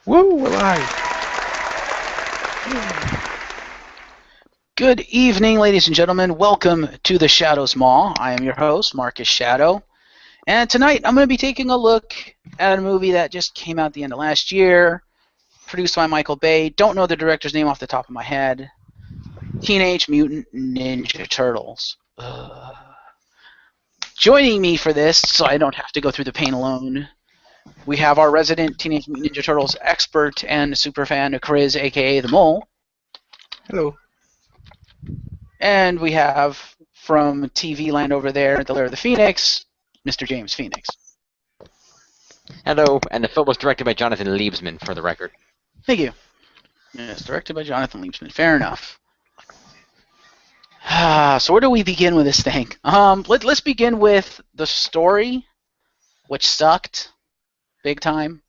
Woo, we're live. Good evening, ladies and gentlemen. Welcome to the Shadows Mall. I am your host, Marcus Shadow. And tonight I'm going to be taking a look at a movie that just came out at the end of last year, produced by Michael Bay. Don't know the director's name off the top of my head. Teenage Mutant Ninja Turtles. Joining me for this, so I don't have to go through the pain alone, we have our resident Teenage Mutant Ninja Turtles expert and superfan, Chriz, a.k.a. The Mole. Hello. And we have, from TV land over there, the Lair of the Phoenix, Mr. James Phoenix. Hello, and the film was directed by Jonathan Liebesman, for the record. Thank you. Yes, directed by Jonathan Liebesman. Fair enough. So where do we begin with this thing? Let's begin with the story, which sucked big time.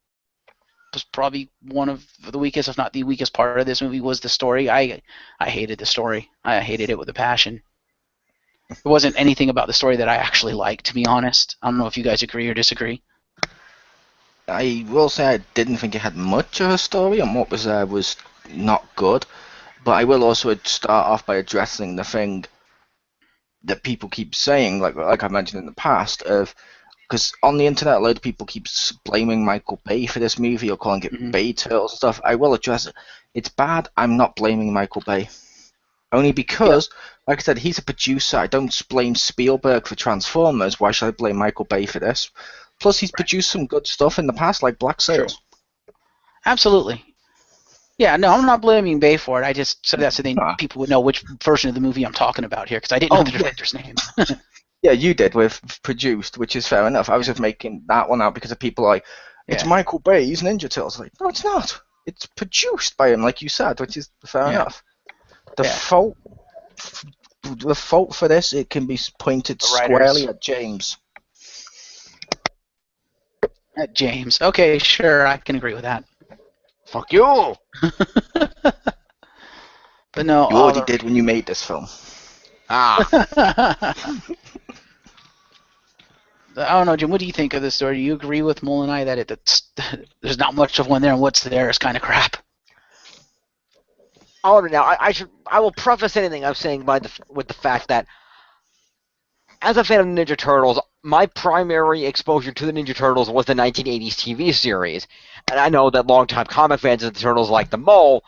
Was probably one of the weakest, if not the weakest part of this movie, was the story. I hated the story. I hated it with a passion. There wasn't anything about the story that I actually liked, to be honest. I don't know if you guys agree or disagree. I will say I didn't think it had much of a story, and what was there was not good. But I will also start off by addressing the thing that people keep saying, like I mentioned in the past, of because on the internet a load of people keep blaming Michael Bay for this movie or calling it Bay Turtles and stuff. I will address it. It's bad. I'm not blaming Michael Bay. Only because, like I said, he's a producer. I don't blame Spielberg for Transformers. Why should I blame Michael Bay for this? Plus, he's produced some good stuff in the past, like Black Sails. Absolutely. Yeah, no, I'm not blaming Bay for it. I just said that so people would know which version of the movie I'm talking about here, because I didn't know the director's name. Yeah, you did with produced, which is fair enough. I was just making that one out because of people like, it's Michael Bay's Ninja Turtles. Like, no, it's not. It's produced by him, like you said, which is fair enough. The fault for this, it can be pointed squarely at James. At James. Okay, sure, I can agree with that. Fuck you! But no, you already did when you made this film. I don't know, Jim. What do you think of this story? Do you agree with Mole and I that there's not much of one there, and what's there is kind of crap? Oh, now I will preface anything I'm saying with the fact that, as a fan of Ninja Turtles, my primary exposure to the Ninja Turtles was the 1980s TV series, and I know that longtime comic fans of the Turtles, like the Mole,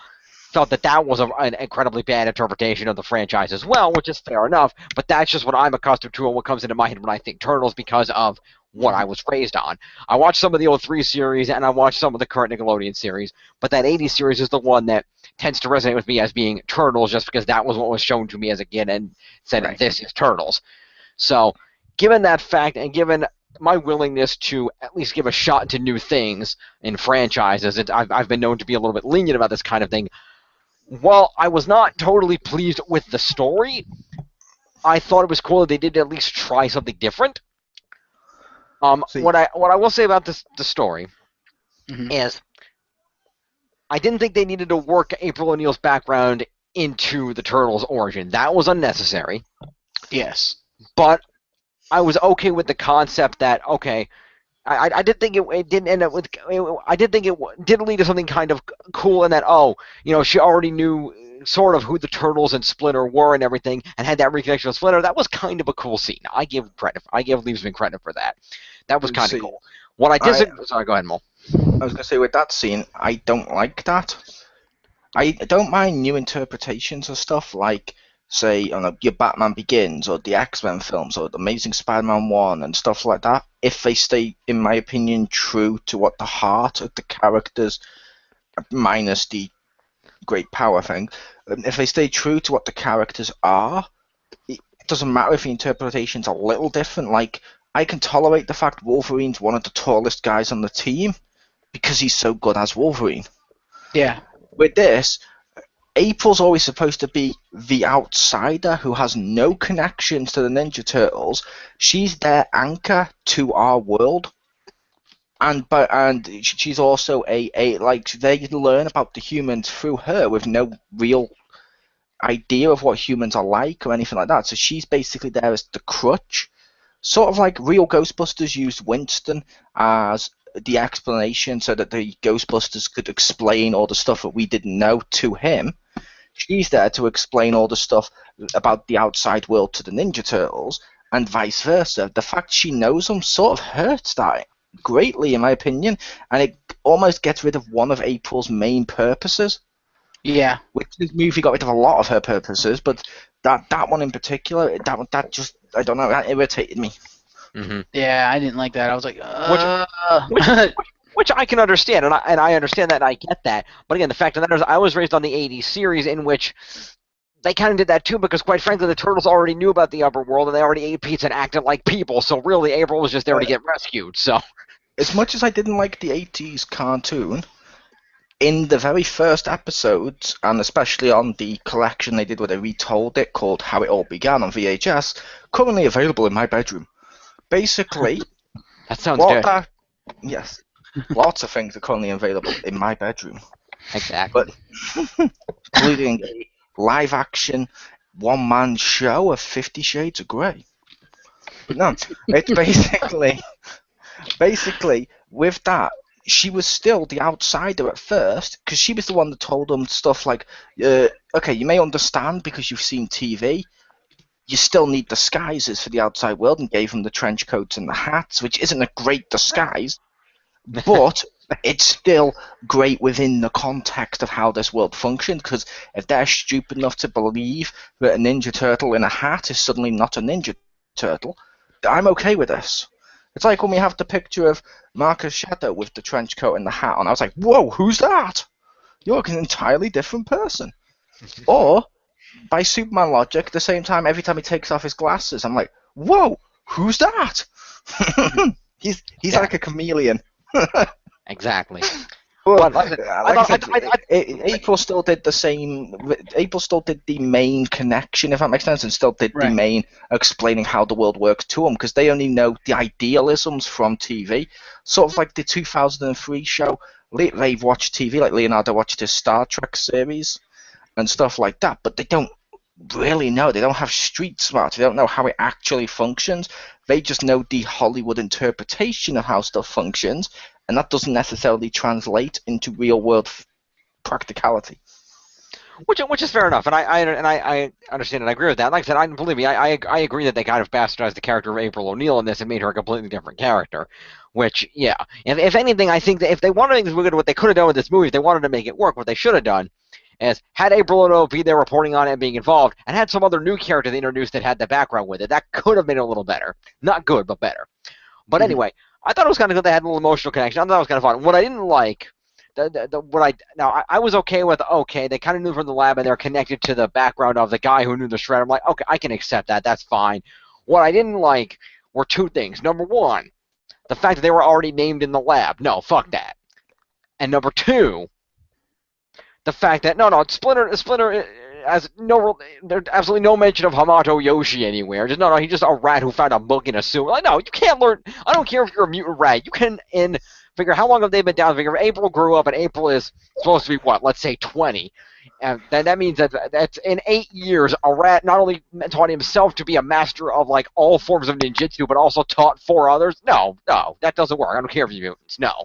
felt that was an incredibly bad interpretation of the franchise as well, which is fair enough, but that's just what I'm accustomed to and what comes into my head when I think Turtles because of what I was raised on. I watched some of the old 3 series, and I watched some of the current Nickelodeon series, but that 80s series is the one that tends to resonate with me as being Turtles just because that was what was shown to me as a kid and said, this is Turtles. So, given that fact, and given my willingness to at least give a shot to new things in franchises, I've been known to be a little bit lenient about this kind of thing. While I was not totally pleased with the story, I thought it was cool that they did at least try something different. What I will say about the story is I didn't think they needed to work April O'Neil's background into the Turtles' origin. That was unnecessary. Yes. But I was okay with the concept that, I did think it didn't end up with. I did think it did lead to something kind of cool in that, she already knew sort of who the Turtles and Splinter were and everything, and had that reconnection with Splinter. That was kind of a cool scene. I give Liebesman credit for that. That was kind of cool. What I disagree. Sorry, go ahead, Mo. I was going to say with that scene, I don't like that. I don't mind new interpretations of stuff like, say, your Batman Begins or the X-Men films or the Amazing Spider-Man 1 and stuff like that, if they stay, in my opinion, true to what the heart of the characters, minus the great power thing, if they stay true to what the characters are, it doesn't matter if the interpretation's a little different. Like, I can tolerate the fact Wolverine's one of the tallest guys on the team because he's so good as Wolverine. Yeah. With this, April's always supposed to be the outsider who has no connections to the Ninja Turtles. She's their anchor to our world, and she's also like they learn about the humans through her with no real idea of what humans are like or anything like that. So she's basically there as the crutch, sort of like real Ghostbusters used Winston as the explanation so that the Ghostbusters could explain all the stuff that we didn't know to him. She's there to explain all the stuff about the outside world to the Ninja Turtles, and vice versa. The fact she knows them sort of hurts that greatly, in my opinion, and it almost gets rid of one of April's main purposes. Yeah. Which this movie got rid of a lot of her purposes, but that one in particular, that just, I don't know, that irritated me. Mm-hmm. Yeah, I didn't like that. I was like, Which I can understand, and I understand that, and I get that. But again, the fact of the matter is, I was raised on the '80s series in which they kind of did that too, because quite frankly, the Turtles already knew about the upper world, and they already ate pizza and acted like people. So really, April was just there to get rescued. So, as much as I didn't like the '80s cartoon, in the very first episodes, and especially on the collection they did where they retold it called How It All Began on VHS, currently available in my bedroom. Basically, that sounds good. Yes, lots of things are currently available in my bedroom. Exactly. But including a live-action one-man show of 50 Shades of Grey. But no, it's basically with that, she was still the outsider at first, because she was the one that told them stuff like, okay, you may understand because you've seen TV, you still need disguises for the outside world, and gave them the trench coats and the hats, which isn't a great disguise, but it's still great within the context of how this world functions, because if they're stupid enough to believe that a Ninja Turtle in a hat is suddenly not a Ninja Turtle, I'm okay with this. It's like when we have the picture of Marcus Shadow with the trench coat and the hat on. I was like, whoa, who's that? You're an entirely different person. Or, by Superman logic, at the same time, every time he takes off his glasses, I'm like, whoa, who's that? he's like a chameleon. Exactly. Well, But April still did the same. April still did the main connection, if that makes sense, and still did the main explaining how the world works to them, because they only know the idealisms from TV. Sort of like the 2003 show. They've watched TV, like Leonardo watched his Star Trek series and stuff like that, but they don't really know. They don't have street smarts. They don't know how it actually functions. They just know the Hollywood interpretation of how stuff functions, and that doesn't necessarily translate into real-world practicality. Which is fair enough, and I understand and I agree with that. Like I said, believe me, I agree that they kind of bastardized the character of April O'Neil in this and made her a completely different character. Which, yeah, if anything, I think that if they wanted to do what they could have done with this movie, if they wanted to make it work, what they should have done is had April O'Neil be there reporting on it and being involved, and had some other new character they introduced that had the background with it. That could have made it a little better. Not good, but better. But anyway, I thought it was kind of good they had a little emotional connection. I thought that was kind of fun. What I didn't like, I was okay with, they kind of knew from the lab and they're connected to the background of the guy who knew the shredder. I'm like, okay, I can accept that. That's fine. What I didn't like were two things. Number one, the fact that they were already named in the lab. No, fuck that. And number two, the fact that Splinter has there's absolutely no mention of Hamato Yoshi anywhere. Just he's just a rat who found a book in a sewer. Like, no, you can't learn. I don't care if you're a mutant rat. You can figure how long have they been down. Figure April grew up, and April is supposed to be what? Let's say 20, and then that means that's in 8 years a rat not only taught himself to be a master of like all forms of ninjutsu, but also taught 4 others. No, that doesn't work. I don't care if you're mutants. No.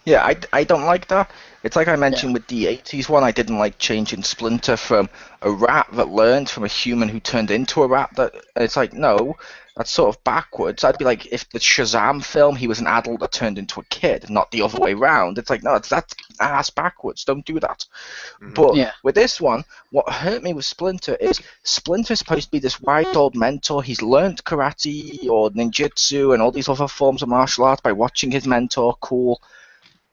Yeah, I don't like that. It's like I mentioned with the 80s one, I didn't like changing Splinter from a rat that learned from a human who turned into a rat. It's like, no, that's sort of backwards. I'd be like, if the Shazam film, he was an adult that turned into a kid, not the other way around. It's like, no, that's ass backwards. Don't do that. But with this one, what hurt me with Splinter is Splinter's supposed to be this wise old mentor. He's learned karate or ninjutsu and all these other forms of martial arts by watching his mentor. Cool.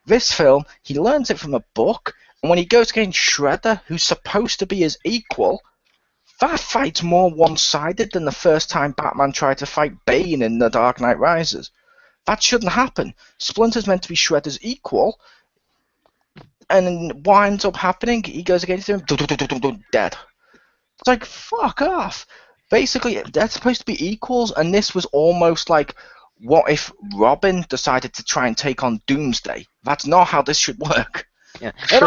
This film, he learns it from a book, and when he goes against Shredder, who's supposed to be his equal, that fight's more one-sided than the first time Batman tried to fight Bane in The Dark Knight Rises. That shouldn't happen. Splinter's meant to be Shredder's equal, and what ends up happening, he goes against him, dead. It's like, fuck off. Basically, they're supposed to be equals, and this was almost like, what if Robin decided to try and take on Doomsday? That's not how this should work. Yeah. In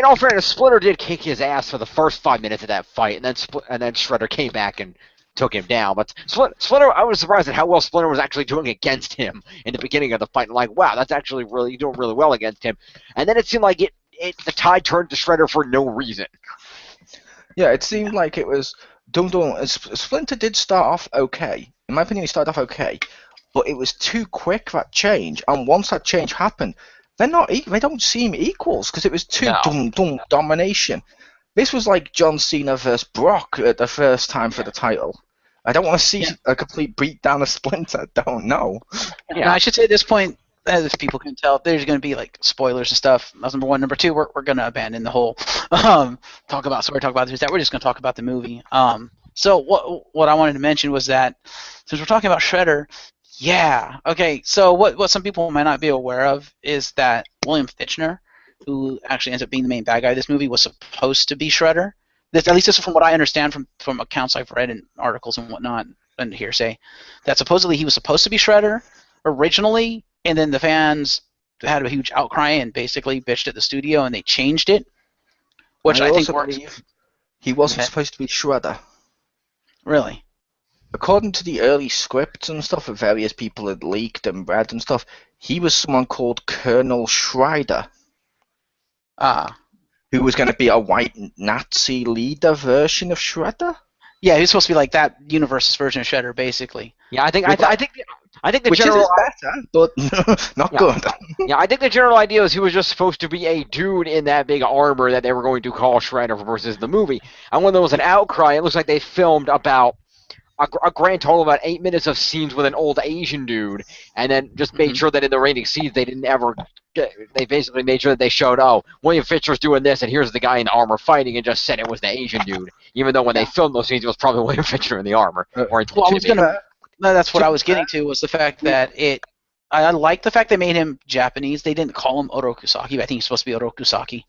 all fairness, Splinter did kick his ass for the first 5 minutes of that fight, and then Shredder came back and took him down. But Splinter, I was surprised at how well Splinter was actually doing against him in the beginning of the fight. Like, wow, that's actually really doing really well against him. And then it seemed like the tide turned to Shredder for no reason. Yeah, it seemed like it was Splinter did start off okay. In my opinion, he started off okay, but it was too quick, that change. And once that change happened, they don't seem equals because it was too domination. This was like John Cena versus Brock at the first time for the title. I don't want to see a complete beatdown of Splinter. Don't know. Yeah, I should say at this point, as people can tell, there's going to be like spoilers and stuff. That's number one. Number two, we're going to abandon the whole talk about this, that. We're just going to talk about the movie. So what I wanted to mention was that since we're talking about Shredder, so what some people might not be aware of is that William Fichtner, who actually ends up being the main bad guy of this movie, was supposed to be Shredder. At least this is from what I understand from accounts I've read and articles and whatnot and hearsay, that supposedly he was supposed to be Shredder originally, and then the fans had a huge outcry and basically bitched at the studio and they changed it, which I think works. He wasn't supposed to be Shredder. Really? According to the early scripts and stuff that various people had leaked and read and stuff, he was someone called Colonel Schreider. Who was going to be a white Nazi leader version of Shredder? Yeah, he was supposed to be like that universe's version of Shredder, basically. Yeah, I think the which general is better, but not good. Yeah, I think the general idea is he was just supposed to be a dude in that big armor that they were going to call Shredder versus the movie. And when there was an outcry, it looks like they filmed about a grand total of about 8 minutes of scenes with an old Asian dude, and then just made sure that in the remaining scenes they basically made sure that they showed, William Fichtner's doing this, and here's the guy in the armor fighting, and just said it was the Asian dude, even though when they filmed those scenes, it was probably William Fichtner in the armor. That's what I was getting to, was the fact that I like the fact they made him Japanese. They didn't call him Orokusaki, but I think he's supposed to be Orokusaki.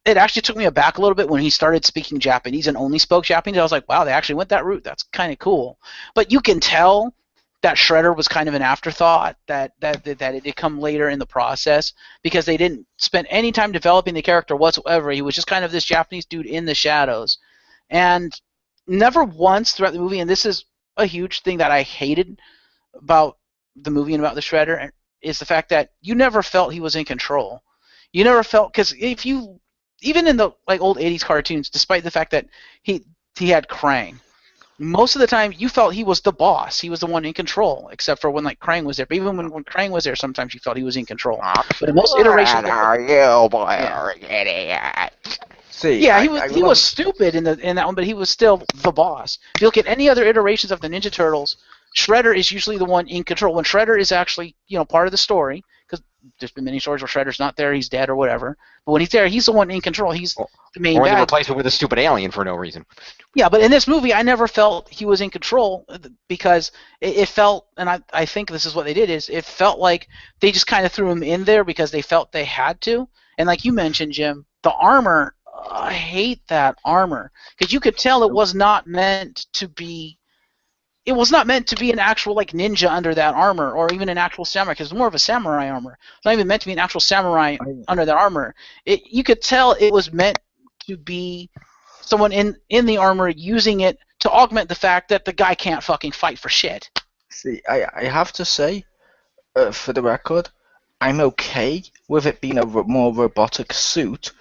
It actually took me aback a little bit when he started speaking Japanese and only spoke Japanese. I was like, wow, they actually went that route. That's kind of cool. But you can tell that Shredder was kind of an afterthought, that it did come later in the process, because they didn't spend any time developing the character whatsoever. He was just kind of this Japanese dude in the shadows. And never once throughout the movie, and this is a huge thing that I hated about the movie and about the Shredder, is the fact that you never felt he was in control. You never felt, because even in the old 80s cartoons, despite the fact that he had Krang, most of the time you felt he was the boss. He was the one in control, except for when Krang was there. But even when Krang was there, sometimes you felt he was in control. But in most iterations, he was stupid in that one, but he was still the boss. If you look at any other iterations of the Ninja Turtles, Shredder is usually the one in control. When Shredder is actually part of the story, because there's been many stories where Shredder's not there, he's dead or whatever. But when he's there, he's the one in control. He's the main bad. Or they replace him with a stupid alien for no reason. Yeah, but in this movie, I never felt he was in control, because it felt, and I think this is what they did, is it felt like they just kind of threw him in there because they felt they had to. And like you mentioned, Jim, the armor, I hate that armor, because you could tell it was not meant to be. It was not meant to be an actual ninja under that armor, or even an actual samurai, because it's more of a samurai armor. It's not even meant to be an actual samurai under that armor. You could tell it was meant to be someone in the armor using it to augment the fact that the guy can't fucking fight for shit. See, I have to say, for the record, I'm okay with it being a more robotic suit.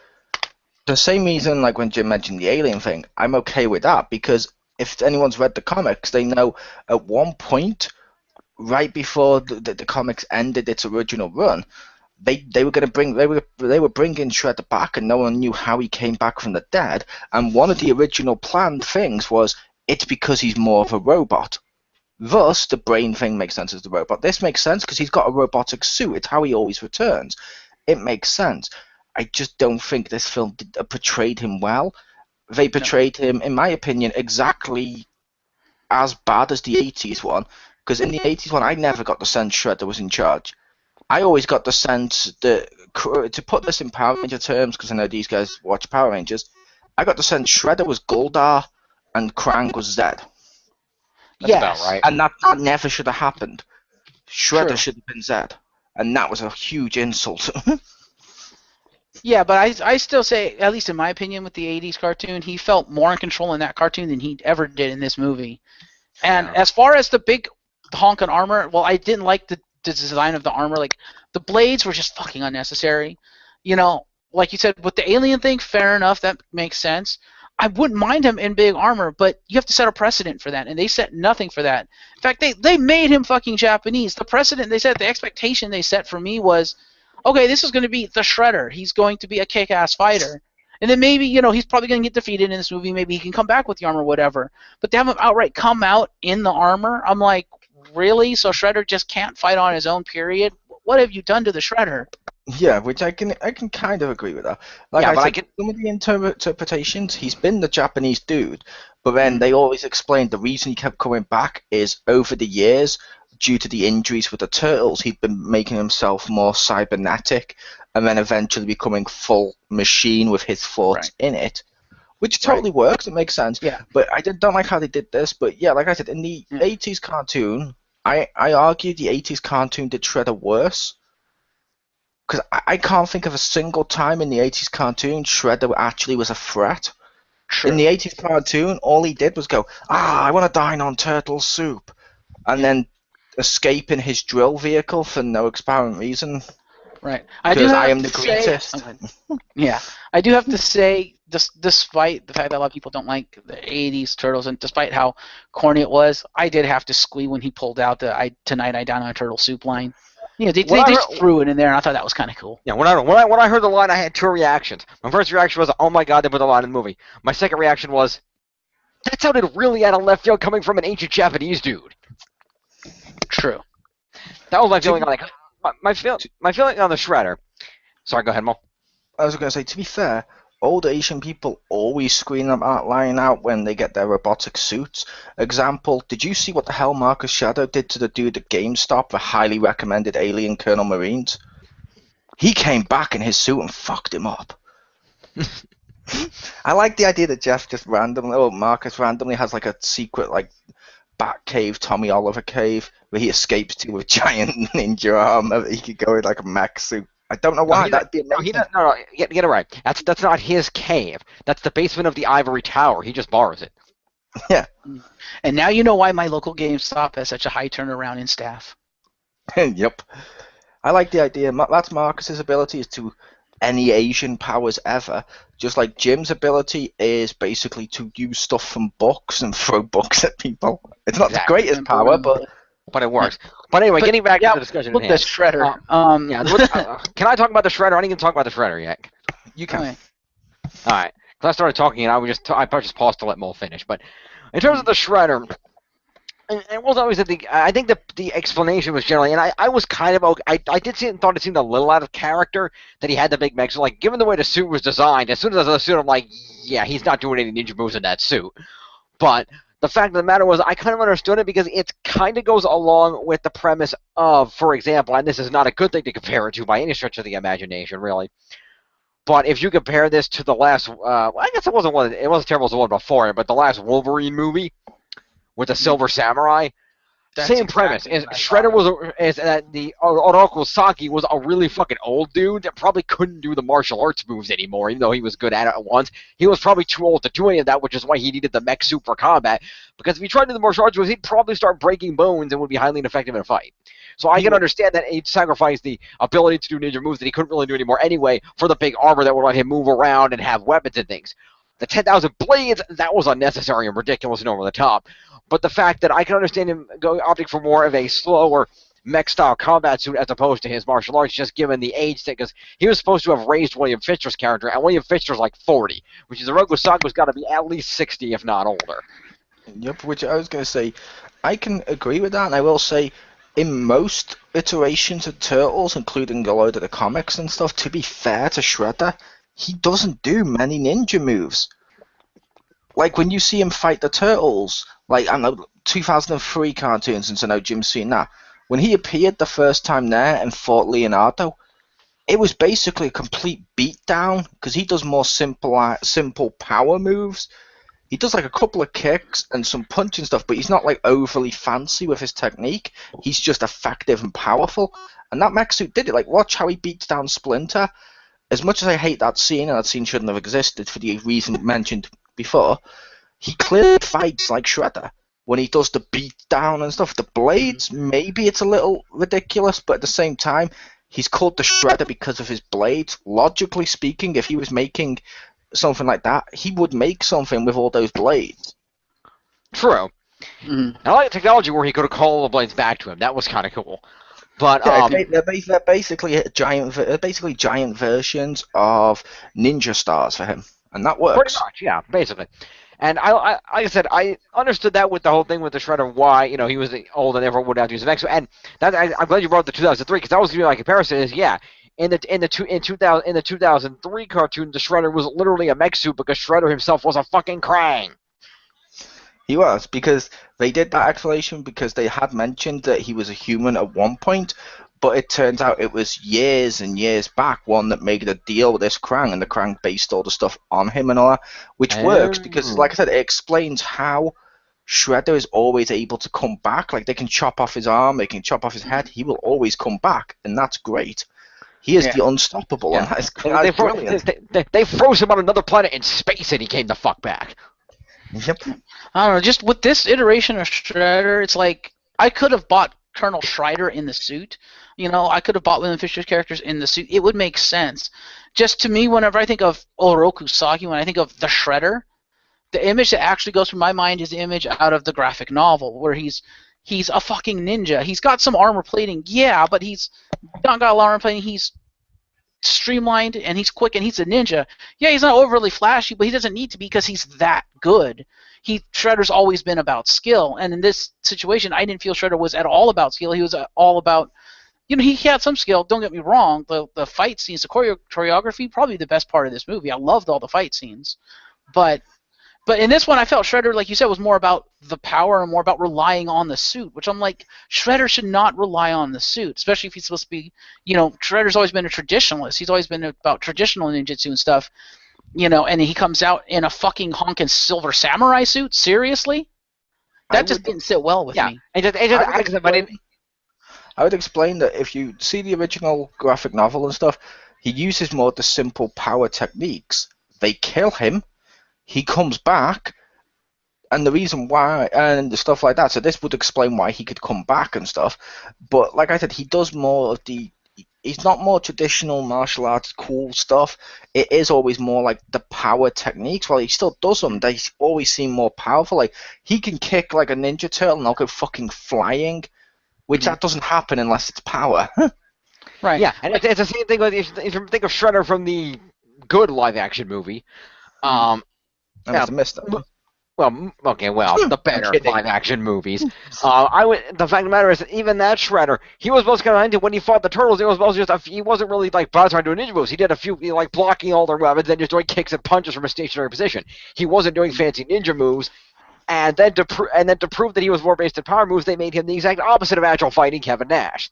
The same reason, when Jim mentioned the alien thing, I'm okay with that, because if anyone's read the comics, they know at one point, right before the comics ended its original run, they were bringing Shredder back, and no one knew how he came back from the dead. And one of the original planned things was it's because he's more of a robot. Thus, the brain thing makes sense as the robot. This makes sense because he's got a robotic suit. It's how he always returns. It makes sense. I just don't think this film portrayed him well. They portrayed him, in my opinion, exactly as bad as the 80s one. Because in the 80s one, I never got the sense Shredder was in charge. I always got the sense that, to put this in Power Ranger terms, because I know these guys watch Power Rangers, I got the sense Shredder was Goldar and Krang was Zed. That's about right. And that never should have happened. Shredder should have been Zed. And that was a huge insult. Yeah, but I still say, at least in my opinion, with the '80s cartoon, he felt more in control in that cartoon than he ever did in this movie. And Yeah. as far as the big honking armor, well, I didn't like the design of the armor. Like the blades were just fucking unnecessary. You know, like you said with the alien thing, fair enough, that makes sense. I wouldn't mind him in big armor, but you have to set a precedent for that, and they set nothing for that. In fact, they made him fucking Japanese. The precedent they set, the expectation they set for me was, okay, this is going to be the Shredder. He's going to be a kick-ass fighter. And then maybe, he's probably going to get defeated in this movie. Maybe he can come back with the armor, whatever. But to have him outright come out in the armor, I'm like, really? So Shredder just can't fight on his own, period? What have you done to the Shredder? Yeah, which I can kind of agree with that. Like Yeah, I but I said, can. some of the interpretations, he's been the Japanese dude, but then they always explained the reason he kept coming back is over the years, due to the injuries with the turtles, he'd been making himself more cybernetic, and then eventually becoming full machine with his thoughts in it, which totally works. It makes sense. Yeah. But I don't like how they did this. But yeah, like I said, in the Yeah. 80s cartoon, I argue the 80s cartoon did Shredder worse. Because I can't think of a single time in the 80s cartoon Shredder actually was a threat. True. In the 80s cartoon, all he did was go, I want to dine on turtle soup. And then escape in his drill vehicle for no apparent reason. Right. Because I am the greatest. Yeah. I do have to say, despite the fact that a lot of people don't like the 80s Turtles, and despite how corny it was, I did have to squee when he pulled out the Tonight I Dine on a Turtle Soup line. They just threw it in there, and I thought that was kind of cool. Yeah, when I heard the line, I had two reactions. My first reaction was, "Oh my god, they put the line in the movie." My second reaction was, "That sounded really out of left field coming from an ancient Japanese dude." True. That was my feeling on my feeling on the Shredder. Sorry, go ahead, Mo. I was going to say, to be fair, old Asian people always scream that line out when they get their robotic suits. Example, did you see what the hell Marcus Shadow did to the dude at GameStop for highly recommended Alien Colonel Marines? He came back in his suit and fucked him up. I like the idea that Jeff just Marcus randomly has like a secret like Bat Cave, Tommy Oliver cave, where he escapes to with giant ninja armor that he could go in like a mech suit. I don't know why. That'd be amazing. No, get it right. That's not his cave. That's the basement of the Ivory Tower. He just borrows it. Yeah. And now you know why my local GameStop has such a high turnaround in staff. Yep. I like the idea. That's Marcus's ability is to any Asian powers ever. Just like Jim's ability is basically to use stuff from books and throw books at people. It's not the greatest power, but it works. But anyway, getting back to the discussion look at hand. The Shredder. Can I talk about the Shredder? I didn't even talk about the Shredder yet. You can. All right. Because I started talking and I just paused to let Mo finish. But in terms of the Shredder, it was always I think the explanation was generally, and I was kind of okay. I thought it seemed a little out of character that he had the big mech. So like, given the way the suit was designed, as soon as I saw the suit, I'm like, yeah, he's not doing any ninja moves in that suit. But the fact of the matter was, I kind of understood it because it kind of goes along with the premise of, for example, and this is not a good thing to compare it to by any stretch of the imagination, really. But if you compare this to the last, I guess it wasn't terrible as the one before it, but the last Wolverine movie with the Silver Samurai. That's same premise. Shredder the Oroku Saki was a really fucking old dude that probably couldn't do the martial arts moves anymore, even though he was good at it at once. He was probably too old to do any of that, which is why he needed the mech suit for combat. Because if he tried to do the martial arts moves, he'd probably start breaking bones and would be highly ineffective in a fight. So I can understand that he'd sacrifice the ability to do ninja moves that he couldn't really do anymore anyway for the big armor that would let him move around and have weapons and things. The 10,000 blades, that was unnecessary and ridiculous and over the top. But the fact that I can understand him opting for more of a slower mech-style combat suit as opposed to his martial arts, just given the age thing, because he was supposed to have raised William Fichtner's character, and William Fichtner's like 40, which is Oroku Saki's got to be at least 60, if not older. Yep, which I was going to say, I can agree with that, and I will say, in most iterations of Turtles, including a load of the comics and stuff, to be fair to Shredder, he doesn't do many ninja moves. Like, when you see him fight the Turtles, like, I know, 2003 cartoons, since I know Jim's seen that, when he appeared the first time there and fought Leonardo, it was basically a complete beatdown, because he does more simple power moves. He does, like, a couple of kicks and some punching stuff, but he's not, like, overly fancy with his technique. He's just effective and powerful. And that mech suit did it. Like, watch how he beats down Splinter. as much as I hate that scene, and that scene shouldn't have existed for the reason mentioned before, he clearly fights like Shredder. When he does the beat down and stuff, the blades, maybe it's a little ridiculous, but at the same time, he's called the Shredder because of his blades. Logically speaking, if he was making something like that, he would make something with all those blades. True. Mhm. I like the technology where he could have called the blades back to him. That was kind of cool. But Yeah, they're basically giant versions of ninja stars for him, and that pretty works. much, yeah, basically. And like I said, I understood that with the whole thing with the Shredder, why he was old and therefore would have to use an X. And I'm glad you brought up the 2003 because that was going to be my comparison. Is in the 2003 cartoon, the Shredder was literally a mech suit because Shredder himself was a fucking Krang. He was, because they did that explanation because they had mentioned that he was a human at one point, but it turns out it was years and years back one that made a deal with this Krang, and the Krang based all the stuff on him and all that, which works because, like I said, it explains how Shredder is always able to come back. Like, they can chop off his arm, they can chop off his head, he will always come back, and that's great. He is the unstoppable, and that's brilliant. They froze him on another planet in space, and he came the fuck back. Yep. I don't know. Just with this iteration of Shredder, it's like I could have bought Colonel Schreider in the suit. I could have bought William Fisher's characters in the suit. It would make sense. Just to me, whenever I think of Oroku Saki, when I think of the Shredder, the image that actually goes through my mind is the image out of the graphic novel, where he's a fucking ninja. He's got some armor plating, yeah, but he's not got a lot of armor plating. He's streamlined and he's quick and he's a ninja. Yeah, he's not overly flashy, but he doesn't need to be because he's that good. Shredder's always been about skill, and in this situation, I didn't feel Shredder was at all about skill. He was all about, he had some skill. Don't get me wrong. The fight scenes, the choreography, probably the best part of this movie. I loved all the fight scenes, but in this one, I felt Shredder, like you said, was more about the power and more about relying on the suit, which I'm like, Shredder should not rely on the suit, especially if he's supposed to be, Shredder's always been a traditionalist. He's always been about traditional ninjutsu and stuff, and he comes out in a fucking honkin' silver samurai suit? Seriously? That just didn't sit well with me. I would explain that if you see the original graphic novel and stuff, he uses more of the simple power techniques. They kill him, he comes back, and the reason why, and the stuff like that. So this would explain why he could come back and stuff. But like I said, he does more of the. He's not more traditional martial arts cool stuff. It is always more like the power techniques. While he still does them, they always seem more powerful. Like, he can kick like a Ninja Turtle and I'll go fucking flying, which that doesn't happen unless it's power. Right. Yeah, and it's the same thing with if you think of Shredder from the good live-action movie. And it's a mystery. The better live-action movies. The fact of the matter is, even that Shredder, he was most kind of when he fought the Turtles. He wasn't really like trying to do ninja moves. He did a few like blocking all their weapons, and just doing kicks and punches from a stationary position. He wasn't doing fancy ninja moves. And then to prove that he was more based in power moves, they made him the exact opposite of agile fighting Kevin Nash.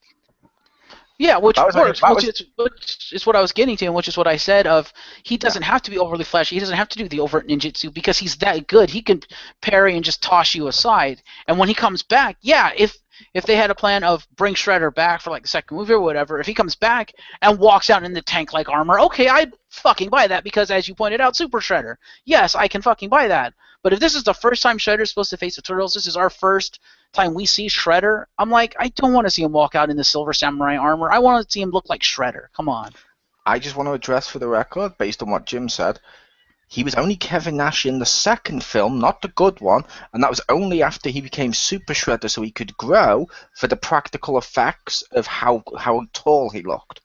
Yeah, which works, which is what I was getting to, and which is what I said of he doesn't have to be overly flashy. He doesn't have to do the overt ninjutsu because he's that good. He can parry and just toss you aside. And when he comes back, if they had a plan of bring Shredder back for like the second movie or whatever, if he comes back and walks out in the tank-like armor, okay, I'd fucking buy that because, as you pointed out, Super Shredder. Yes, I can fucking buy that. But if this is the first time Shredder's supposed to face the Turtles, this is our first time we see Shredder, I'm like, I don't want to see him walk out in the Silver Samurai armor. I want to see him look like Shredder. Come on. I just want to address for the record, based on what Jim said, he was only Kevin Nash in the second film, not the good one, and that was only after he became Super Shredder so he could grow for the practical effects of how tall he looked.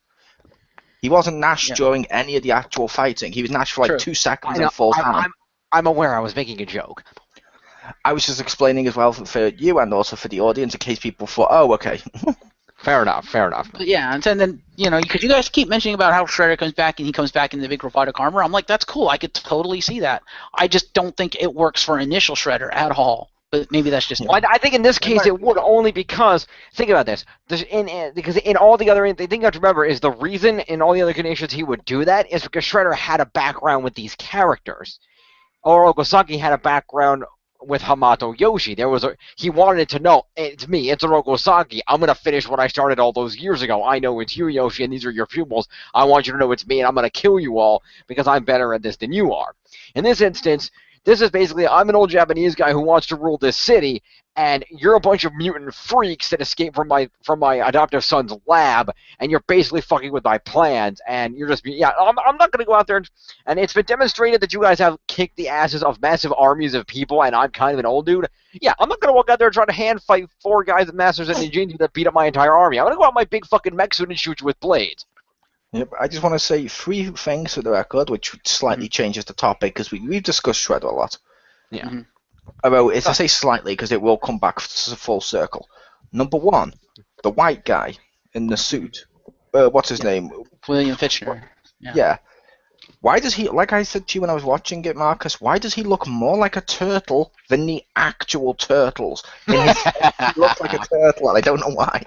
He wasn't Nash during any of the actual fighting. He was Nash for like 2 seconds and falls down. I'm aware I was making a joke. I was just explaining as well for you and also for the audience in case people thought, oh, okay. Fair enough. But yeah, and then, because you guys keep mentioning about how Shredder comes back and he comes back in the big robotic armor, I'm like, that's cool. I could totally see that. I just don't think it works for initial Shredder at all. But maybe that's just... Well, I think in this case it would, only because, think about this, because in all the other, the thing you have to remember is the reason in all the other conditions he would do that is because Shredder had a background with these characters. Oroku Saki had a background with Hamato Yoshi. He wanted to know, it's me, it's Oroku Saki. I'm gonna finish what I started all those years ago. I know it's you, Yoshi, and these are your pupils. I want you to know it's me, and I'm gonna kill you all because I'm better at this than you are. In this instance, this is basically, I'm an old Japanese guy who wants to rule this city, and you're a bunch of mutant freaks that escaped from my adoptive son's lab, and you're basically fucking with my plans, and you're just, I'm not going to go out there, and it's been demonstrated that you guys have kicked the asses of massive armies of people, and I'm kind of an old dude. Yeah, I'm not going to walk out there and try to hand fight 4 guys with masters and ninjutsu that beat up my entire army. I'm going to go out my big fucking mech suit and shoot you with blades. Yep, I just want to say 3 things for the record, which slightly changes the topic, because we've discussed Shredder a lot. Yeah. Mm-hmm. Although, I say slightly, because it will come back full circle. Number 1, the white guy in the suit. What's his name? William Fichtner. Yeah. Why does he, like I said to you when I was watching it, Marcus, why does he look more like a turtle than the actual turtles? In his head, he looks like a turtle, and I don't know why.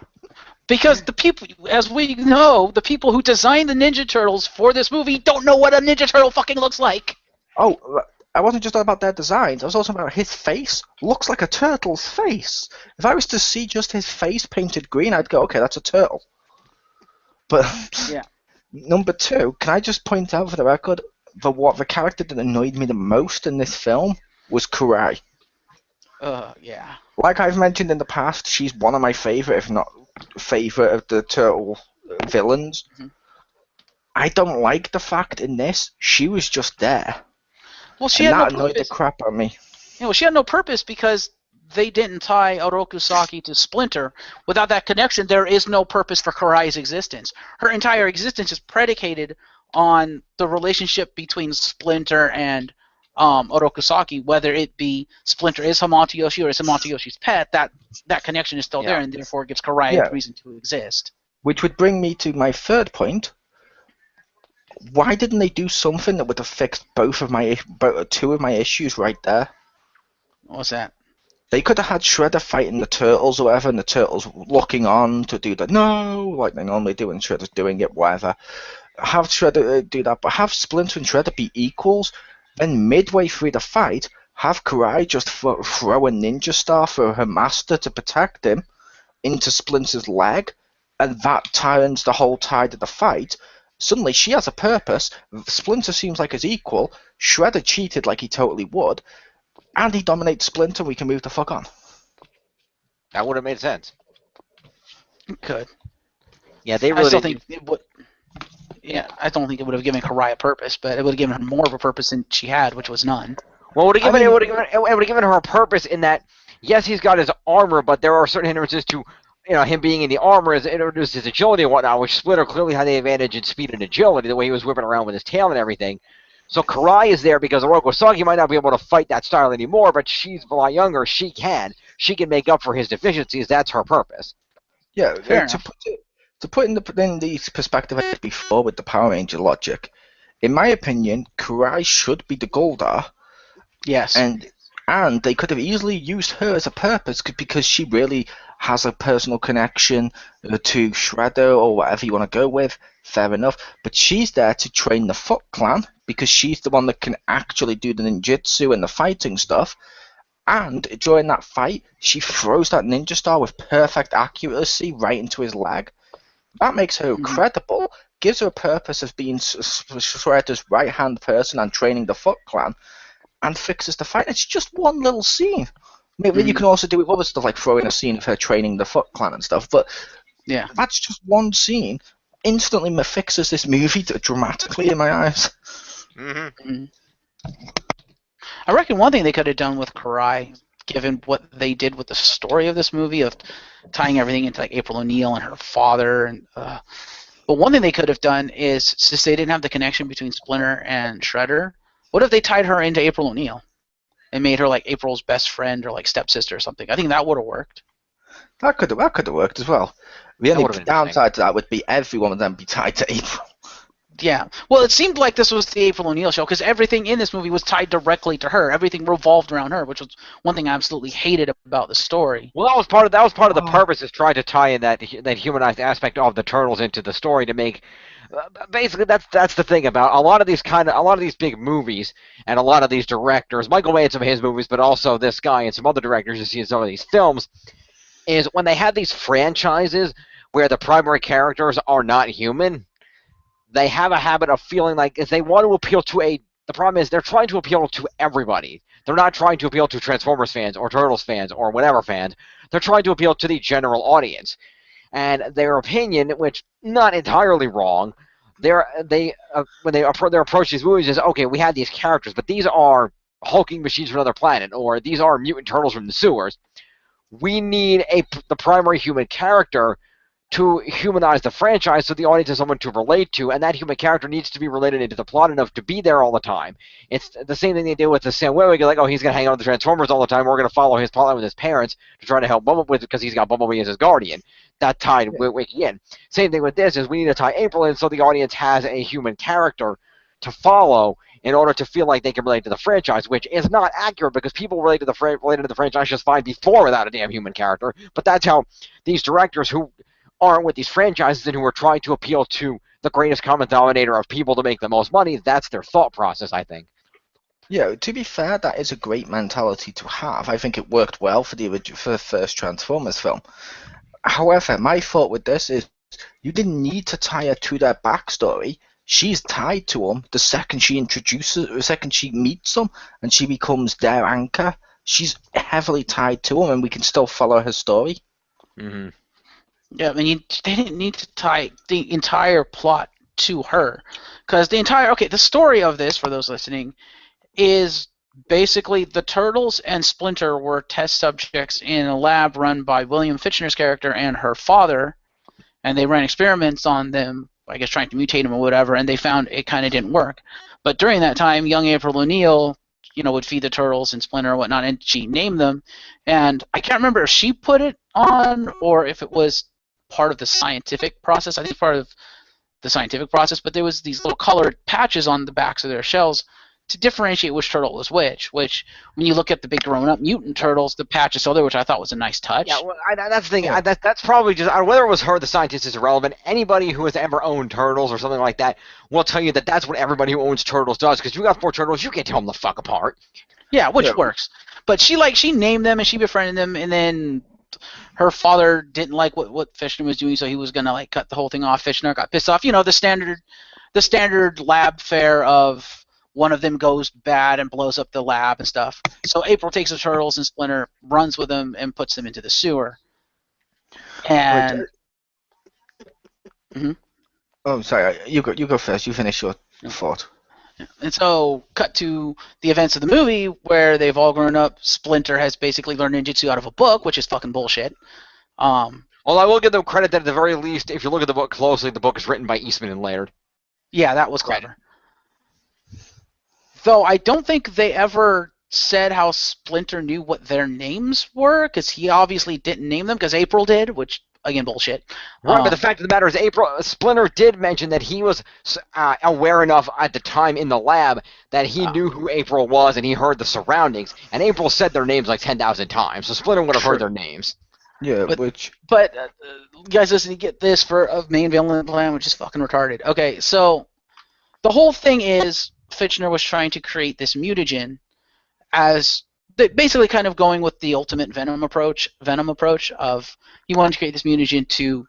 Because the people, as we know, the people who designed the Ninja Turtles for this movie don't know what a Ninja Turtle fucking looks like. Oh, I wasn't just about their designs, I was also about his face. Looks like a turtle's face. If I was to see just his face painted green, I'd go, okay, that's a turtle. But Yeah. Number 2, can I just point out for the record, the character that annoyed me the most in this film was Kurai. Yeah. Like I've mentioned in the past, she's one of my favorite, if not favorite, of the turtle villains. Mm-hmm. I don't like the fact in this she was just there. Well, she And had that no annoyed the purpose. crap out of me. She had no purpose because they didn't tie Oroku Saki to Splinter. Without that connection, there is no purpose for Kurai's existence. Her entire existence is predicated on the relationship between Splinter and Oroku Saki, whether it be Splinter is Hamato Yoshi or is Hamato Yoshi's pet. That connection is still there, and therefore gives Kurai a reason to exist. Which would bring me to my third point. Why didn't they do something that would have fixed two of my issues right there? What's that? They could have had Shredder fighting the Turtles or whatever, and the Turtles looking on to do the no, like they normally do, and Shredder's doing it, whatever. Have Shredder do that, but have Splinter and Shredder be equals. Then midway through the fight, have Kurai just throw a ninja star for her master to protect him into Splinter's leg, and that turns the whole tide of the fight. Suddenly she has a purpose, Splinter seems like his equal, Shredder cheated like he totally would, and he dominates Splinter, we can move the fuck on. That would have made sense. Could. Yeah, they I really still didn't think it would. Yeah, I don't think it would have given Kurai a purpose, but it would have given her more of a purpose than she had, which was none. Well, it would have given her a purpose in that, yes, he's got his armor, but there are certain hindrances to, him being in the armor as it introduced his agility and whatnot, which Splinter clearly had the advantage in speed and agility, the way he was whipping around with his tail and everything. So Kurai is there because Oroku Saki might not be able to fight that style anymore, but she's a lot younger. She can. She can make up for his deficiencies. That's her purpose. Yeah, Fair to enough. put in the perspective I had before with the Power Ranger logic, in my opinion, Kurai should be the Goldar, Yes. and they could have easily used her as a purpose because she really has a personal connection to Shredder or whatever you want to go with. Fair enough, but she's there to train the Foot Clan because she's the one that can actually do the ninjutsu and the fighting stuff. And during that fight, she throws that ninja star with perfect accuracy right into his leg. That makes her credible, gives her a purpose of being Shredder's right-hand person and training the Foot Clan, and fixes the fight. It's just one little scene. Maybe you can also do with other stuff like throwing a scene of her training the Foot Clan and stuff, but Yeah. that's just one scene. Instantly fixes this movie dramatically in my eyes. Mm-hmm. I reckon one thing they could have done with Kurai, given what they did with the story of this movie, of tying everything into like April O'Neil and her father, and but one thing they could have done is, since they didn't have the connection between Splinter and Shredder, what if they tied her into April O'Neil and made her like April's best friend or like stepsister or something? I think that would have worked. That could have worked as well. The That only would've been downside to that would be everyone would then be tied to April. Yeah. Well, it seemed like this was the April O'Neil show because everything in this movie was tied directly to her. Everything revolved around her, which was one thing I absolutely hated about the story. Well, that was part of the Oh, purpose, is trying to tie in that humanized aspect of the turtles into the story to make. Basically, that's the thing about a lot of these big movies and a lot of these directors. Michael Bay in some of his movies, but also this guy and some other directors you see in some of these films, is when they have these franchises where the primary characters are not human. They have a habit of feeling like if they want to appeal to a. The problem is they're trying to appeal to everybody. They're not trying to appeal to Transformers fans or Turtles fans or whatever fans. They're trying to appeal to the general audience. And their opinion, which not entirely wrong, when their approach these movies is, okay, we have these characters, but these are hulking machines from another planet, or these are mutant turtles from the sewers. We need the primary human character to humanize the franchise so the audience has someone to relate to, and that human character needs to be related into the plot enough to be there all the time. It's the same thing they do with the Sam Witwicky, like, oh, he's going to hang out with the Transformers all the time, we're going to follow his plotline with his parents to try to help Bumblebee with it because he's got Bumblebee as his guardian. That tied Witwicky in. Same thing with this, is we need to tie April in so the audience has a human character to follow in order to feel like they can relate to the franchise, which is not accurate because people related to the franchise just fine before without a damn human character. But that's how these directors who aren't with these franchises and who are trying to appeal to the greatest common denominator of people to make the most money, that's their thought process, I think. yeah. To be fair, that is a great mentality to have. I think it worked well for the first Transformers film. However, my thought with this is you didn't need to tie her to their backstory. She's tied to them the second she meets them, and she becomes their anchor. She's heavily tied to them, and we can still follow her story. Mm-hmm. Yeah, I mean, they didn't need to tie the entire plot to her, because the story of this, for those listening, is basically the Turtles and Splinter were test subjects in a lab run by William Fichtner's character and her father, and they ran experiments on them, I guess trying to mutate them or whatever, and they found it kind of didn't work. But during that time, young April O'Neil, would feed the Turtles and Splinter and whatnot, and she named them. And I can't remember if she put it on or if it was part of the scientific process. I think it's part of the scientific process, but there was these little colored patches on the backs of their shells to differentiate which turtle was which when you look at the big grown-up mutant turtles, the patch is still there, which I thought was a nice touch. Yeah, well, that's the thing. That's probably just whether it was her, the scientist, is irrelevant. Anybody who has ever owned turtles or something like that will tell you that that's what everybody who owns turtles does. Because you got 4 turtles, you can't tell them the fuck apart. Yeah, which works. But she named them and she befriended them, and then her father didn't like what Fichtner was doing, so he was gonna cut the whole thing off. Fichtner got pissed off. The standard lab fare of one of them goes bad and blows up the lab and stuff. So April takes the turtles and Splinter runs with them and puts them into the sewer. And Oh, sorry. You go first. You finish your thought. And so, cut to the events of the movie where they've all grown up. Splinter has basically learned ninjutsu out of a book, which is fucking bullshit. Although I will give them credit that at the very least, if you look at the book closely, the book is written by Eastman and Laird. Yeah, that was clever. Though I don't think they ever said how Splinter knew what their names were, because he obviously didn't name them, because April did, which, again, bullshit. Right, but the fact of the matter is, Splinter did mention that he was aware enough at the time in the lab that he knew who April was, and he heard the surroundings. And April said their names like 10,000 times, so Splinter would have heard their names. Yeah, But guys, listen, you get this for a main villain plan, which is fucking retarded. Okay, so the whole thing is Fichtner was trying to create this mutagen as basically kind of going with the ultimate Venom approach of he wanted to create this mutagen to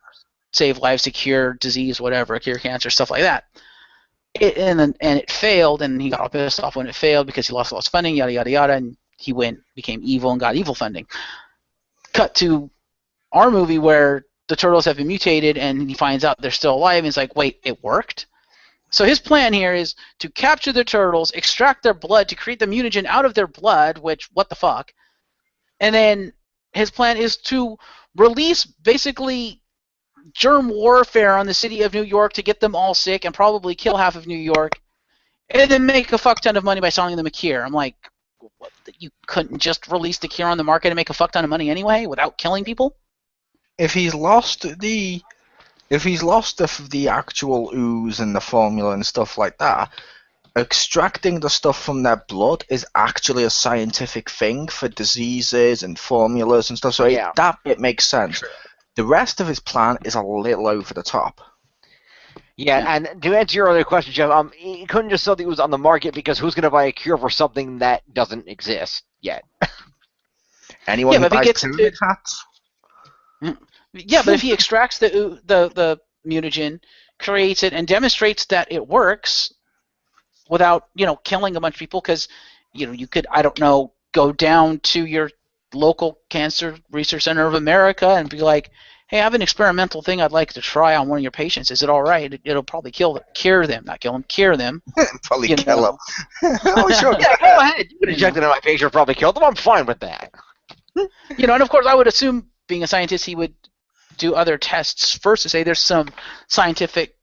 save lives, to cure disease, whatever, cure cancer, stuff like that. And it failed, and he got all pissed off when it failed because he lost all his funding, yada yada yada, and he became evil and got evil funding. Cut to our movie where the turtles have been mutated, and he finds out they're still alive, and he's like, wait, it worked? So his plan here is to capture the turtles, extract their blood to create the mutagen out of their blood, which, what the fuck? And then his plan is to release basically germ warfare on the city of New York to get them all sick and probably kill half of New York, and then make a fuck ton of money by selling them a cure. I'm like, what, you couldn't just release the cure on the market and make a fuck ton of money anyway without killing people? If he's lost the if he's lost the actual ooze and the formula and stuff like that, extracting the stuff from their blood is actually a scientific thing for diseases and formulas and stuff. So Yeah. that bit makes sense. The rest of his plan is a little over the top. Yeah, and to answer your other question, Jeff, he couldn't just sell the ooze on the market because who's going to buy a cure for something that doesn't exist yet? Anyone Yeah, who but if he buys gets pyramid hats? Yeah, but if he extracts the mutagen, creates it, and demonstrates that it works without killing a bunch of people, because you could, I don't know, go down to your local cancer research center of America and be like, hey, I have an experimental thing I'd like to try on one of your patients. Is it all right? It'll probably cure them, not kill them, cure them. Probably You kill know. him. Oh, sure. Yeah, go ahead. You can inject it in my patient, probably kill them. I'm fine with that. And of course, I would assume, being a scientist, he would do other tests first to say there's some scientific,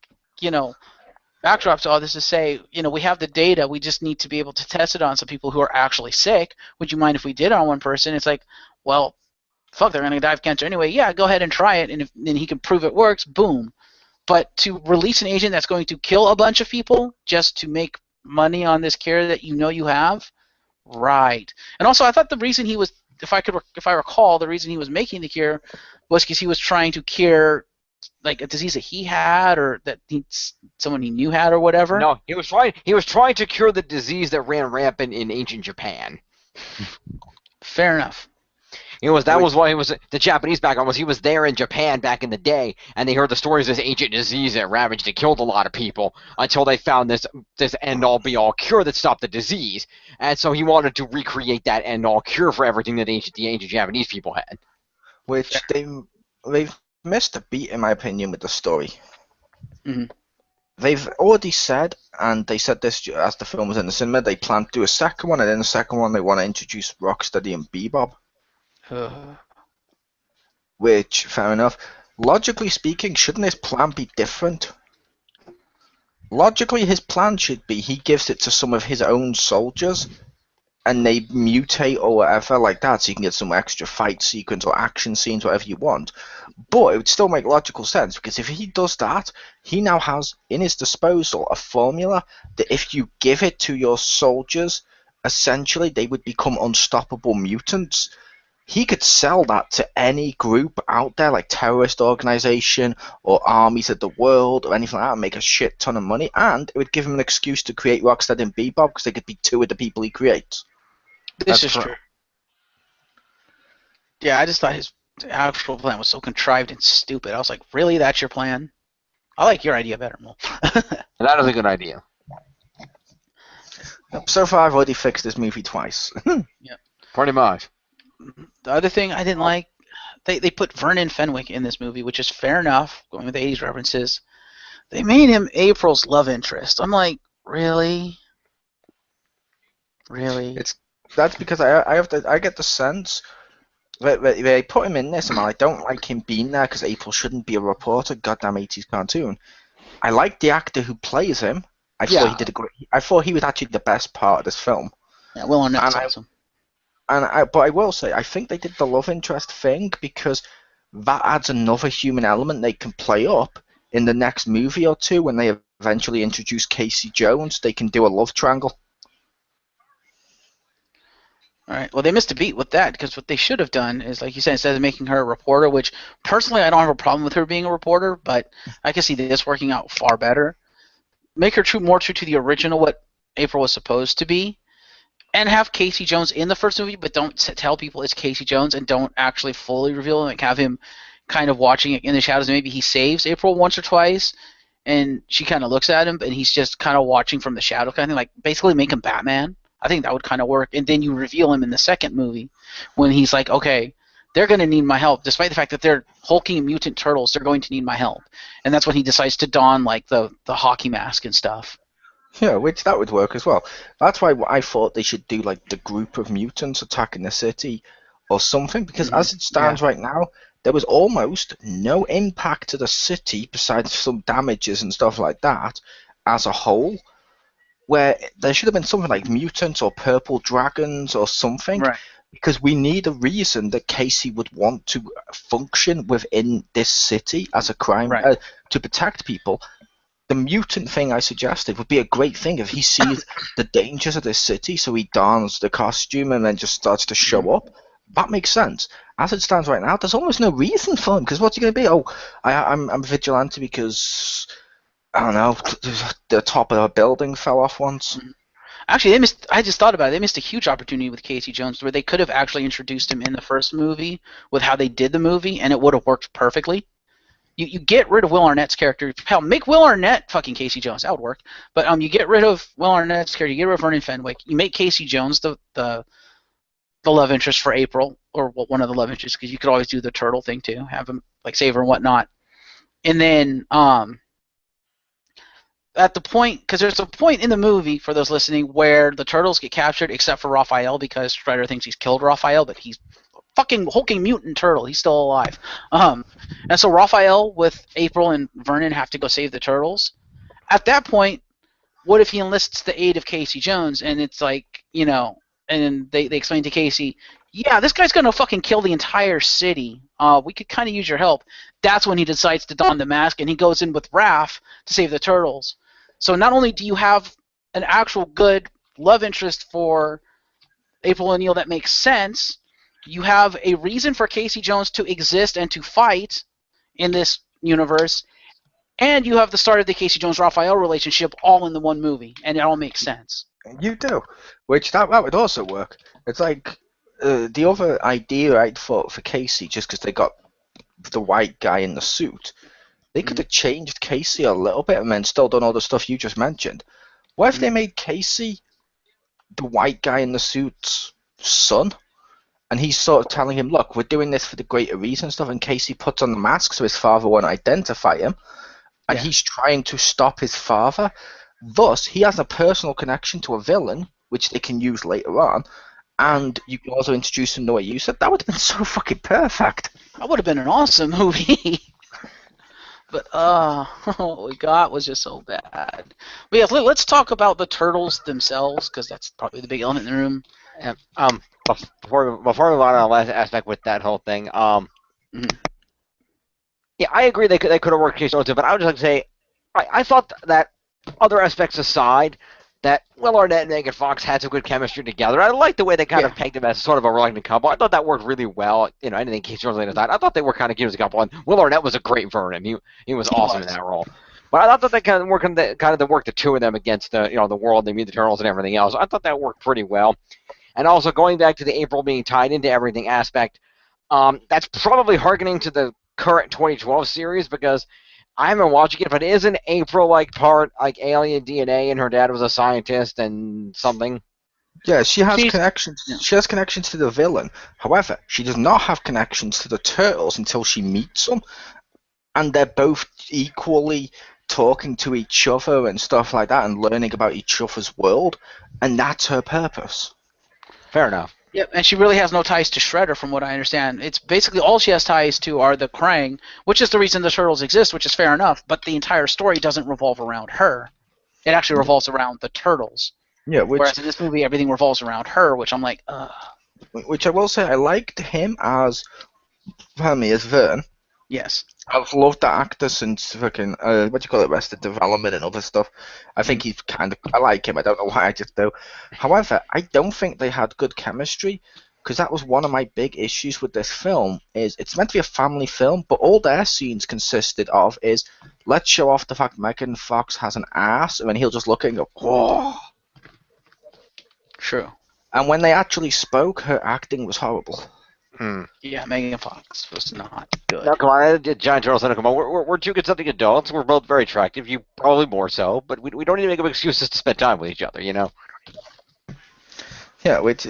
backdrop to all this, to say, we have the data, we just need to be able to test it on some people who are actually sick. Would you mind if we did it on one person? It's like, well, fuck, they're going to die of cancer anyway. Yeah, go ahead and try it, and if then he can prove it works, boom. But to release an agent that's going to kill a bunch of people just to make money on this cure that you have, right. And also, I thought the reason he was, if I recall, the reason he was making the cure was because he was trying to cure like a disease that he had, or that someone he knew had, or whatever. No, he was trying to cure the disease that ran rampant in ancient Japan. Fair enough. That was why the Japanese background was he was there in Japan back in the day, and they heard the stories of this ancient disease that ravaged and killed a lot of people until they found this end-all be-all cure that stopped the disease, and so he wanted to recreate that end-all cure for everything that the ancient Japanese people had. Which they've missed a beat, in my opinion, with the story. Mm-hmm. They've already said, and they said this as the film was in the cinema, they plan to do a second one, and in the second one they want to introduce Rocksteady and Bebop. Which, fair enough. Logically speaking, shouldn't his plan be different? Logically, his plan should be he gives it to some of his own soldiers, and they mutate or whatever like that, so you can get some extra fight sequence or action scenes, whatever you want. But it would still make logical sense, because if he does that, he now has in his disposal a formula that if you give it to your soldiers, essentially they would become unstoppable mutants. He could sell that to any group out there, like terrorist organization or armies of the world or anything like that, and make a shit ton of money, and it would give him an excuse to create Rocksteady and Bebop, because they could be two of the people he creates. This is true. Yeah, I just thought his actual plan was so contrived and stupid. I was like, really? That's your plan? I like your idea better, Mo. That is a good idea. So far, I've already fixed this movie twice. Yeah. Pretty much. The other thing I didn't like, they put Vernon Fenwick in this movie, which is fair enough, going with the 80s references. They made him April's love interest. I'm like, really? Really? That's because I get the sense that they put him in this, and I don't like him being there because April shouldn't be a reporter. Goddamn 80s cartoon. I like the actor who plays him. I thought he was actually the best part of this film. Yeah, Will Arnett's awesome. But I will say, I think they did the love interest thing because that adds another human element they can play up in the next movie or two when they eventually introduce Casey Jones. They can do a love triangle. All right. Well, they missed a beat with that, because what they should have done is, like you said, instead of making her a reporter, which personally I don't have a problem with her being a reporter, but I can see this working out far better. Make her more true to the original, what April was supposed to be. And have Casey Jones in the first movie, but don't tell people it's Casey Jones, and don't actually fully reveal him. Like, have him kind of watching it in the shadows. Maybe he saves April once or twice, and she kind of looks at him, and he's just kind of watching from the shadow kind of thing. Like, basically make him Batman. I think that would kind of work. And then you reveal him in the second movie when he's like, okay, they're going to need my help. Despite the fact that they're hulking mutant turtles, they're going to need my help. And that's when he decides to don like the hockey mask and stuff. Yeah, which that would work as well. That's why I thought they should do like the group of mutants attacking the city or something, because as it stands right now, there was almost no impact to the city besides some damages and stuff like that as a whole, where there should have been something like mutants or purple dragons or something. Right. because we need a reason that Casey would want to function within this city as a crime Right. to protect people. The mutant thing I suggested would be a great thing if he sees the dangers of this city, so he dons the costume and then just starts to show up. That makes sense. As it stands right now, there's almost no reason for him, because what's he going to be? Oh, I'm vigilante because, I don't know, the top of a building fell off once. Actually, I just thought about it. They missed a huge opportunity with Casey Jones where they could have actually introduced him in the first movie with how they did the movie, and it would have worked perfectly. You get rid of Will Arnett's character. Hell, make Will Arnett fucking Casey Jones. That would work. But you get rid of Will Arnett's character. You get rid of Vernon Fenwick. You make Casey Jones the love interest for April, or one of the love interests, because you could always do the turtle thing too. Have him like save her and whatnot. And then at the point, because there's a point in the movie, for those listening, where the turtles get captured except for Raphael, because Shredder thinks he's killed Raphael, but he's fucking hulking mutant turtle. He's still alive. And so Raphael with April and Vernon have to go save the turtles. At that point, what if he enlists the aid of Casey Jones, and it's like, and they explain to Casey, yeah, this guy's gonna fucking kill the entire city. We could kind of use your help. That's when he decides to don the mask, and he goes in with Raph to save the turtles. So not only do you have an actual good love interest for April O'Neil that makes sense, you have a reason for Casey Jones to exist and to fight in this universe, and you have the start of the Casey Jones-Raphael relationship all in the one movie, and it all makes sense. You do, which that would also work. It's like the other idea I'd thought for Casey, just because they got the white guy in the suit, they could have changed Casey a little bit and then still done all the stuff you just mentioned. What if they made Casey the white guy in the suit's son? And he's sort of telling him, look, we're doing this for the greater reason and stuff, and Casey puts on the mask so his father won't identify him, and he's trying to stop his father. Thus, he has a personal connection to a villain, which they can use later on, and you can also introduce him the way you said. That would have been so fucking perfect. That would have been an awesome movie. But what we got was just so bad. But yeah, let's talk about the turtles themselves, because that's probably the big element in the room. Yeah, before we move on to the last aspect with that whole thing, yeah, I agree they could have worked Casey Jones, but I would just like to say, I thought that other aspects aside, that Will Arnett and Megan Fox had some good chemistry together. I liked the way they kind of pegged them as sort of a reluctant couple. I thought that worked really well. Anything Casey Jones later died, I thought they were kind of cute as a couple. And Will Arnett was a great Vernon. He was awesome in that role. But I thought that they kind of worked the two of them against the world, they meet the Turtles and everything else. I thought that worked pretty well. And also going back to the April being tied into everything aspect, that's probably hearkening to the current 2012 series, because I haven't been watching it, but isn't April part alien DNA, and her dad was a scientist and something? Yeah, she has connections. Yeah. She has connections to the villain. However, she does not have connections to the Turtles until she meets them, and they're both equally talking to each other and stuff like that, and learning about each other's world, and that's her purpose. Fair enough. Yep, and she really has no ties to Shredder, from what I understand. It's basically all she has ties to are the Krang, which is the reason the Turtles exist, which is fair enough, but the entire story doesn't revolve around her. It actually revolves around the Turtles. Yeah, whereas in this movie, everything revolves around her, which I'm like, ugh. Which I will say, I liked him as Vern. Yes. I've loved that actor since fucking, Arrested Development and other stuff. I think he's I like him, I don't know why, I just do. However, I don't think they had good chemistry, because that was one of my big issues with this film, is it's meant to be a family film, but all their scenes consisted of is, let's show off the fact Megan Fox has an ass, and then he'll just look at it and go, whoa. True. And when they actually spoke, her acting was horrible. Yeah, Megan Fox was not good. Now, come on, Giant Turtles, come on. We're two good-something adults. We're both very attractive. You probably more so, but we don't need to make up excuses to spend time with each other, Yeah, which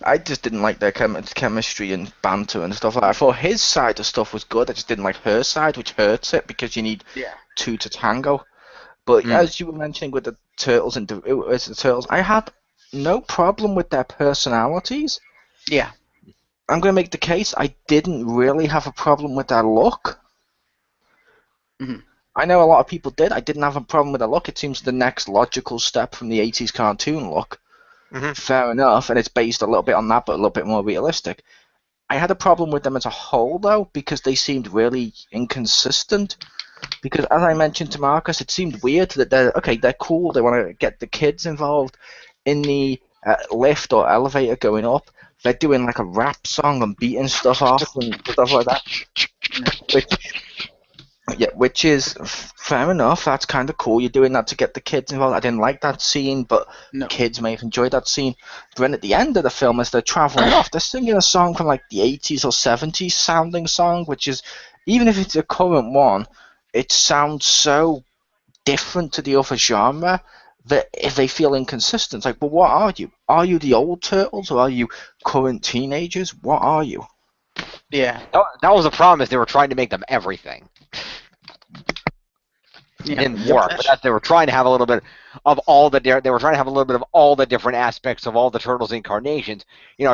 I just didn't like their chemistry and banter and stuff like that. I thought his side of stuff was good. I just didn't like her side, which hurts it, because you need two to tango. But as you were mentioning with the Turtles and the Turtles, I had no problem with their personalities. Yeah. I'm going to make the case I didn't really have a problem with their look. I know a lot of people did. I didn't have a problem with their look. It seems the next logical step from the 80s cartoon look. fair enough, and it's based a little bit on that, but a little bit more realistic. I had a problem with them as a whole, though, because they seemed really inconsistent. Because, as I mentioned to Marcus, it seemed weird that they're cool, they want to get the kids involved in the lift or elevator going up. They're doing like a rap song and beating stuff off and stuff like that. Which is fair enough. That's kind of cool. You're doing that to get the kids involved. I didn't like that scene, but kids may have enjoyed that scene. But then at the end of the film, as they're traveling off, they're singing a song from like the 80s or 70s sounding song, which is, even if it's a current one, it sounds so different to the other genre that if they feel inconsistent, it's like, well, what are you? Are you the old Turtles or are you current teenagers? What are you? Yeah. That was the problem, is they were trying to make them everything. It didn't work, but they were trying to have a little bit of all the different aspects of all the Turtles incarnations.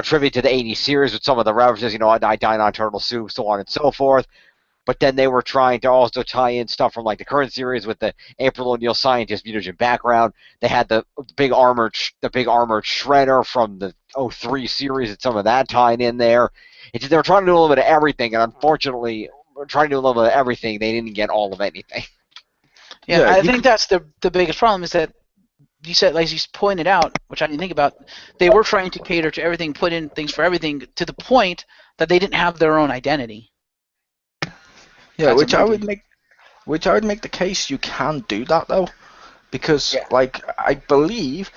Tribute to the '80s series with some of the references. I dine on turtle soup, so on and so forth. But then they were trying to also tie in stuff from like the current series with the April O'Neil scientist mutagen background. They had the big armored Shredder from the '03 series, and some of that tied in there. It's just they were trying to do a little bit of everything, and unfortunately, trying to do a little bit of everything, they didn't get all of anything. Yeah, I think that's the biggest problem, is that you said, like you pointed out, which I didn't think about, they were trying to cater to everything, put in things for everything, to the point that they didn't have their own identity. Yeah, which I would make the case you can do that though, because like I believe,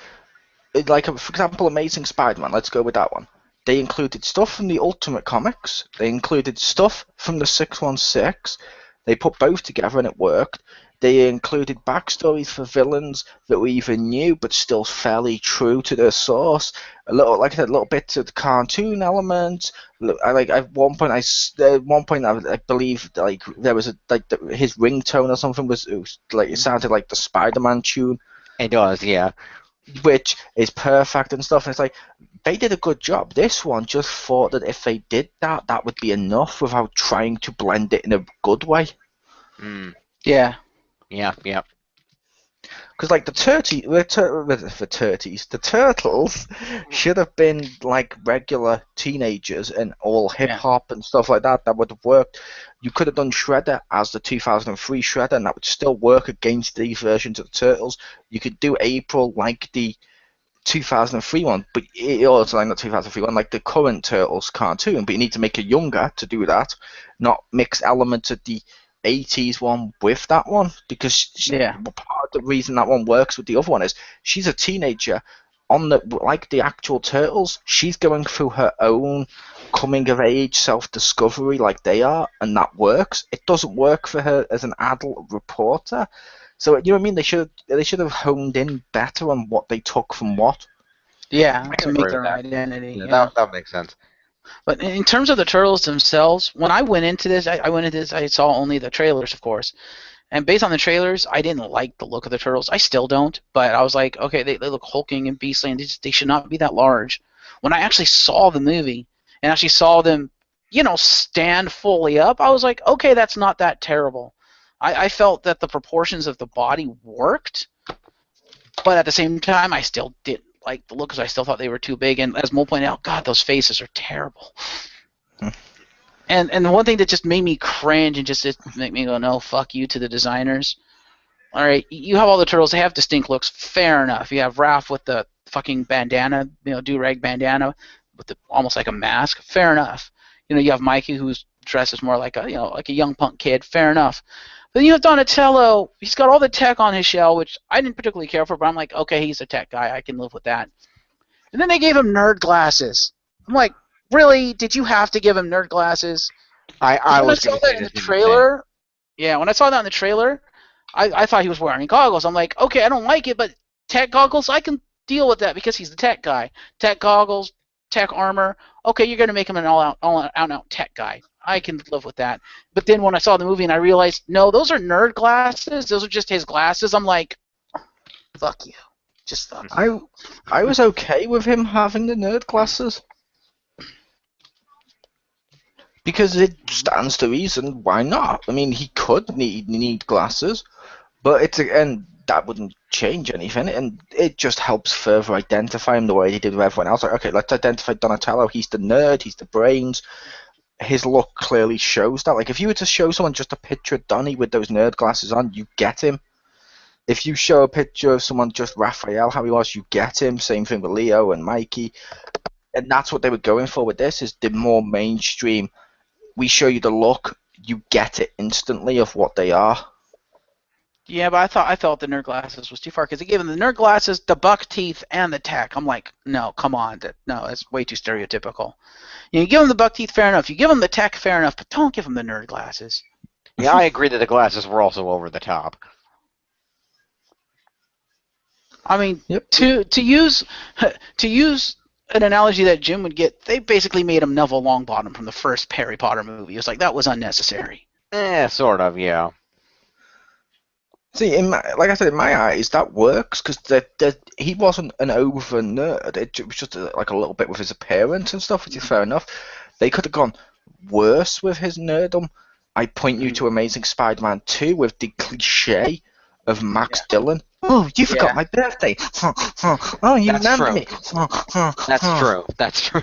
like for example, Amazing Spider-Man. Let's go with that one. They included stuff from the Ultimate Comics. They included stuff from the 616. They put both together and it worked. They included backstories for villains that were even new but still fairly true to their source. Like I said, little bits of the cartoon elements. At one point, I believe like there was his ringtone or something was like it sounded like the Spider-Man tune. It does, yeah. Which is perfect and stuff. And it's like they did a good job. This one just thought that if they did that, that would be enough without trying to blend it in a good way. Yeah. Yeah. Because like the Turtles should have been like regular teenagers and all hip hop and stuff like that. That would have worked. You could have done Shredder as the 2003 Shredder, and that would still work against these versions of the Turtles. You could do April like the 2003 one, but also like the 2003 one, like the current Turtles cartoon. But you need to make her younger to do that, not mix elements of the 80s one with that one, because part of the reason that one works with the other one is she's a teenager like the actual Turtles. She's going through her own coming of age self-discovery like they are, and that works. It doesn't work for her as an adult reporter. So you know what I mean? They should have honed in better on what they took from what. Yeah, to make their identity. Yeah, that makes sense. But in terms of the Turtles themselves, when I went into this, I saw only the trailers, of course. And based on the trailers, I didn't like the look of the Turtles. I still don't. But I was like, okay, they look hulking and beastly, and they should not be that large. When I actually saw the movie and actually saw them, stand fully up, I was like, okay, that's not that terrible. I felt that the proportions of the body worked, but at the same time, I still didn't like the look because I still thought they were too big. And as Mo pointed out, God, those faces are terrible. And the one thing that just made me cringe and just make me go, no, fuck you to the designers. All right, you have all the Turtles. They have distinct looks. Fair enough. You have Raph with the fucking bandana, do-rag bandana with almost like a mask. Fair enough. You have Mikey who's dressed as more like a young punk kid. Fair enough. But then you have Donatello. He's got all the tech on his shell, which I didn't particularly care for, but I'm like, okay, he's a tech guy. I can live with that. And then they gave him nerd glasses. I'm like, really? Did you have to give him nerd glasses? I was going to say that in the trailer. Yeah, when I saw that in the trailer, I thought he was wearing goggles. I'm like, okay, I don't like it, but tech goggles, I can deal with that because he's the tech guy. Tech goggles, tech armor. Okay, you're going to make him an all-out tech guy. I can live with that. But then when I saw the movie and I realized, no, those are nerd glasses. Those are just his glasses. I'm like, fuck you. Just fuck you. I was okay with him having the nerd glasses. Because it stands to reason, why not? I mean, he could need glasses, but that wouldn't change anything, and it just helps further identify him the way he did with everyone else. Like, okay, let's identify Donatello. He's the nerd. He's the brains. His look clearly shows that. Like, if you were to show someone just a picture of Donnie with those nerd glasses on, you get him. If you show a picture of someone just Raphael, how he was, you get him. Same thing with Leo and Mikey. And that's what they were going for with this, is the more mainstream. We show you the look, you get it instantly of what they are. Yeah, but I felt the nerd glasses was too far because they gave him the nerd glasses, the buck teeth, and the tech. I'm like, no, come on, no, that's way too stereotypical. You give him the buck teeth, fair enough. You give him the tech, fair enough, but don't give him the nerd glasses. Yeah, I agree that the glasses were also over the top. I mean, Yep. to use an analogy that Jim would get, they basically made him Neville Longbottom from the first Harry Potter movie. It was like, that was unnecessary. Sort of, yeah. See, like I said, in my eyes, that works because he wasn't an over nerd. It was just like a little bit with his appearance and stuff, which is fair enough. They could have gone worse with his nerdom. I point you to Amazing Spider-Man 2 with the cliche of Max Dillon. Oh, you forgot my birthday. Oh, you remember me. That's true. That's true.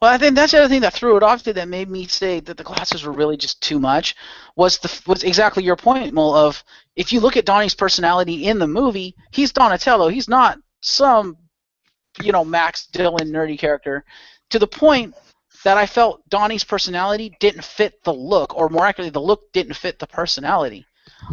Well, I think that's the other thing that threw it off that made me say that the glasses were really just too much was exactly your point, Mul, of if you look at Donnie's personality in the movie, he's Donatello. He's not some, Max Dillon nerdy character, to the point that I felt Donnie's personality didn't fit the look, or more accurately, the look didn't fit the personality.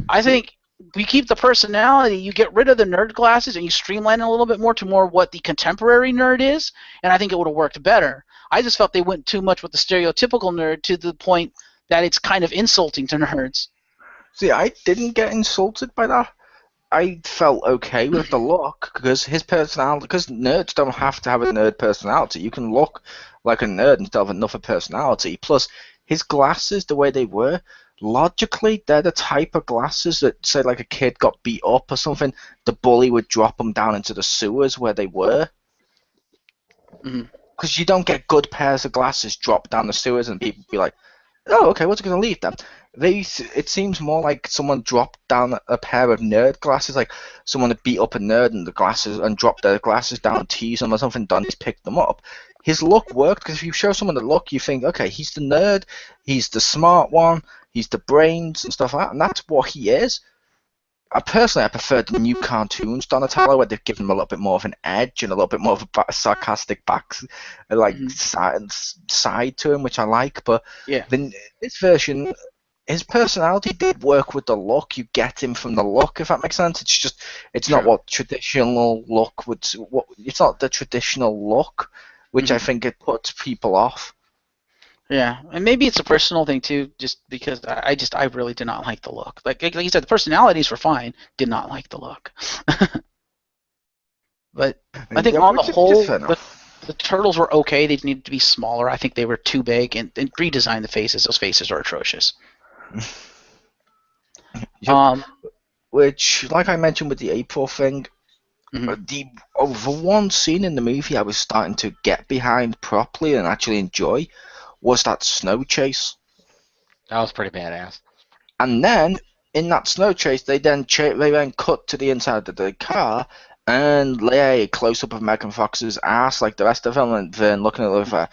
I think we keep the personality, you get rid of the nerd glasses, and you streamline it a little bit more to more what the contemporary nerd is, and I think it would have worked better. I just felt they went too much with the stereotypical nerd to the point that it's kind of insulting to nerds. See, I didn't get insulted by that. I felt okay with the look because his personality. Because nerds don't have to have a nerd personality. You can look like a nerd and still have enough of personality. Plus, his glasses, the way they were, logically, they're the type of glasses that, say, like a kid got beat up or something, the bully would drop them down into the sewers where they were. Because you don't get good pairs of glasses dropped down the sewers and people be like, oh, okay, what's going to leave them? It seems more like someone dropped down a pair of nerd glasses, like someone had beat up a nerd and dropped their glasses down and teased them or something, Donnie's picked them up. His look worked because if you show someone the look, you think, okay, he's the nerd, he's the smart one, he's the brains and stuff like that, and that's what he is. I prefer the new cartoons Donatello, where they've given him a little bit more of an edge and a little bit more of a sarcastic side to him, which I like. But this version, his personality did work with the look. You get him from the look, if that makes sense. It's just, it's not what traditional look would. It's not the traditional look, which I think it puts people off. Yeah, and maybe it's a personal thing too, just because I really did not like the look. Like you said, the personalities were fine, did not like the look. But I think on the whole, the turtles were okay. They needed to be smaller. I think they were too big, and redesign the faces. Those faces are atrocious. Which, like I mentioned with the April thing, the one scene in the movie I was starting to get behind properly and actually enjoy was that snow chase. That was pretty badass. And then, in that snow chase, they then cut to the inside of the car and lay a close-up of Megan Fox's ass like the rest of them, and then looking at it with a,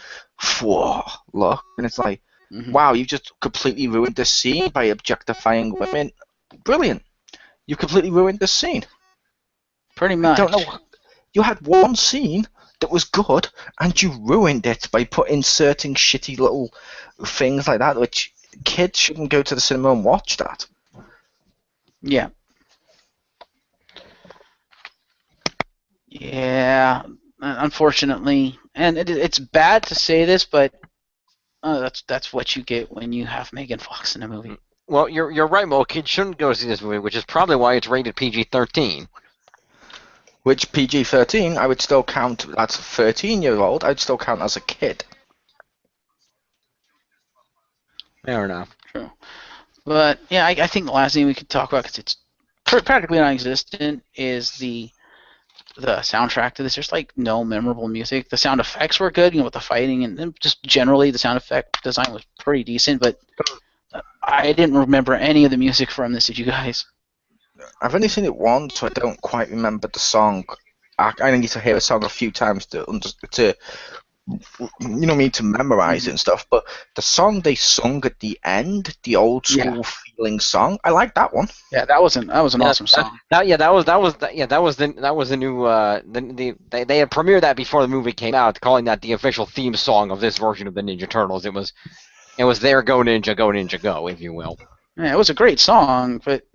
whoa, look. And it's like, wow, you just completely ruined the scene by objectifying women. Brilliant. You completely ruined the scene. Pretty much. I don't know. You had one scene that was good, and you ruined it by inserting shitty little things like that, which kids shouldn't go to the cinema and watch that. Yeah. Yeah, unfortunately. And it's bad to say this, but that's what you get when you have Megan Fox in a movie. Well, you're right, Mo. Kids shouldn't go see this movie, which is probably why it's rated PG-13. Which PG-13, I would still count, that's a 13-year-old, I'd still count as a kid. Fair enough. True. But, yeah, I think the last thing we could talk about, because it's practically non-existent, is the soundtrack to this. There's, like, no memorable music. The sound effects were good, with the fighting, and just generally the sound effect design was pretty decent, but I didn't remember any of the music from this. Did you guys? I've only seen it once, so I don't quite remember the song. I need to hear a song a few times to to memorize it and stuff. But the song they sung at the end, the old Yeah. school feeling song, I like that one. Yeah, that was an awesome song. That was the new they had premiered that before the movie came out, calling that the official theme song of this version of the Ninja Turtles. It was their Go Ninja Go, if you will. Yeah, it was a great song, but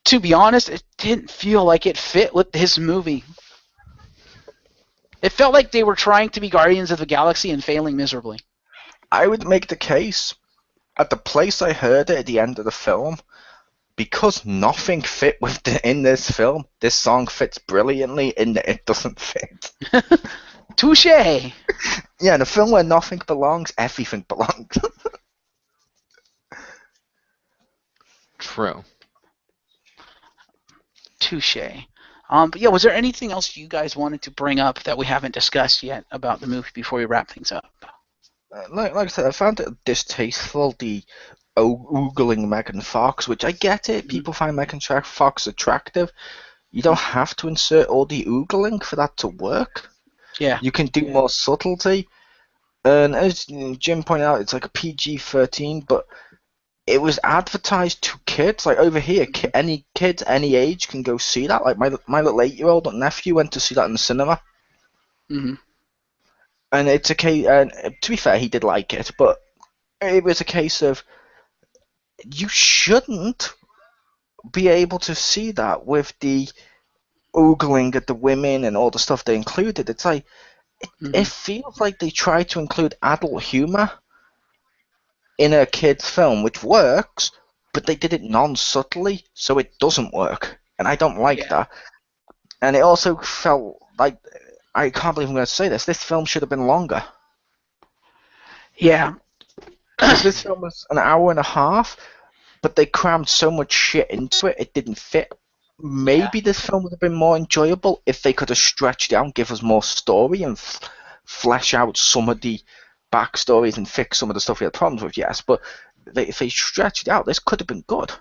to be honest, it didn't feel like it fit with his movie. It felt like they were trying to be Guardians of the Galaxy and failing miserably. I would make the case at the place I heard it at the end of the film, because nothing fit in this film. This song fits brilliantly in that it doesn't fit. Touche. Yeah, in a film where nothing belongs, everything belongs. True. Touche. But yeah, was there anything else you guys wanted to bring up that we haven't discussed yet about the movie before we wrap things up? Like I said, I found it distasteful, the oogling Megan Fox, which I get it. People find Megan Fox attractive. You don't have to insert all the oogling for that to work. Yeah. You can do more subtlety. And as Jim pointed out, it's like a PG-13, but it was advertised to kids. Like over here, any kids, any age can go see that. Like my little 8-year-old nephew went to see that in the cinema. Mm-hmm. And it's a case. And to be fair, he did like it, but it was a case of you shouldn't be able to see that with the ogling at the women and all the stuff they included. It's like it feels like they tried to include adult humor in a kid's film, which works, but they did it non-subtly, so it doesn't work, and I don't like that. And it also felt like, I can't believe I'm going to say this, this film should have been longer. Yeah. This film was an hour and a half, but they crammed so much shit into it, it didn't fit. Maybe this film would have been more enjoyable if they could have stretched it out and give us more story and flesh out some of the backstories and fix some of the stuff we had problems with, yes, but if they stretched it out, this could have been good.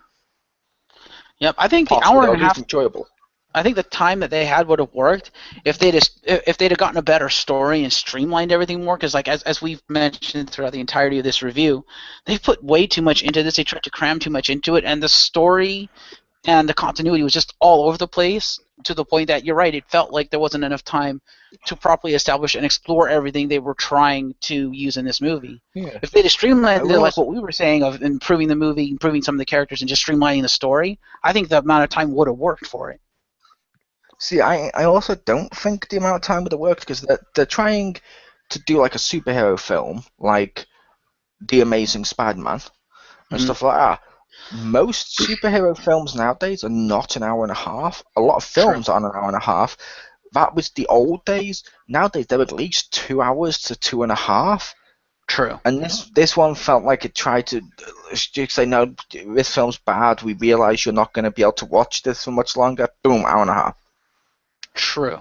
Yep, I think the hour and a half enjoyable. I think the time that they had would have worked if they'd have gotten a better story and streamlined everything more. Because, like as we've mentioned throughout the entirety of this review, they've put way too much into this. They tried to cram too much into it, and the story and the continuity was just all over the place, to the point that you're right. It felt like there wasn't enough time to properly establish and explore everything they were trying to use in this movie. Yeah. If they'd have streamlined it, like what we were saying of improving the movie, improving some of the characters, and just streamlining the story, I think the amount of time would have worked for it. See, I also don't think the amount of time would have worked, because they're trying to do like a superhero film, like The Amazing Spider-Man and stuff like that. Most superhero films nowadays are not an hour and a half. A lot of films are an hour and a half. That was the old days. Nowadays, they're at least 2 hours to 2.5. True. And this one felt like it tried to say, no, this film's bad. We realize you're not going to be able to watch this for much longer. Boom, hour and a half. True.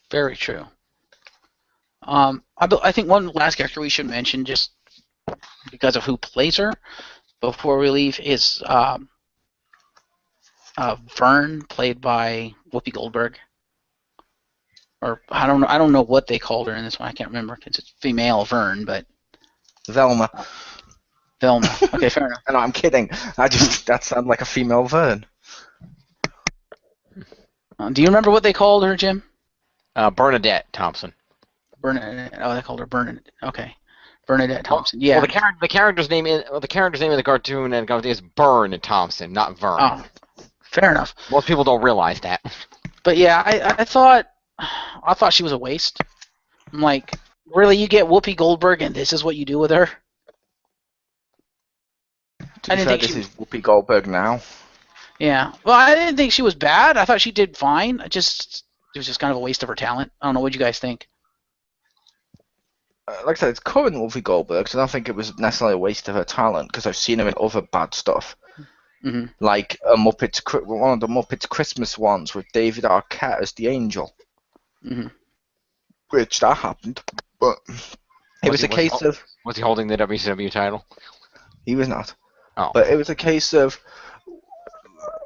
Very true. I think one last character we should mention, just because of who plays her, before we leave, is Vern, played by Whoopi Goldberg. Or I don't know what they called her in this one. I can't remember because it's female Vern, but Velma. Okay, fair enough. No, I'm kidding. That sounded like a female Vern. Do you remember what they called her, Jim? Bernadette Thompson. Bernadette. Oh, they called her Bernadette. Okay. Bernadette Thompson. Yeah. Well, the character's name in the cartoon is Bern Thompson, not Vern. Oh, fair enough. Most people don't realize that. But yeah, I thought she was a waste. I'm like, really, you get Whoopi Goldberg and this is what you do with her? To be fair, this is Whoopi Goldberg now. Yeah. Well, I didn't think she was bad. I thought she did fine. It was just kind of a waste of her talent. I don't know. What you guys think? Like I said, it's current Whoopi Goldberg, so I don't think it was necessarily a waste of her talent, because I've seen her in other bad stuff. Mm-hmm. Like one of the Muppets Christmas ones with David Arquette as the angel. Mm-hmm. Which that happened, but it was a case of... Was he holding the WCW title? He was not. Oh. but it was a case of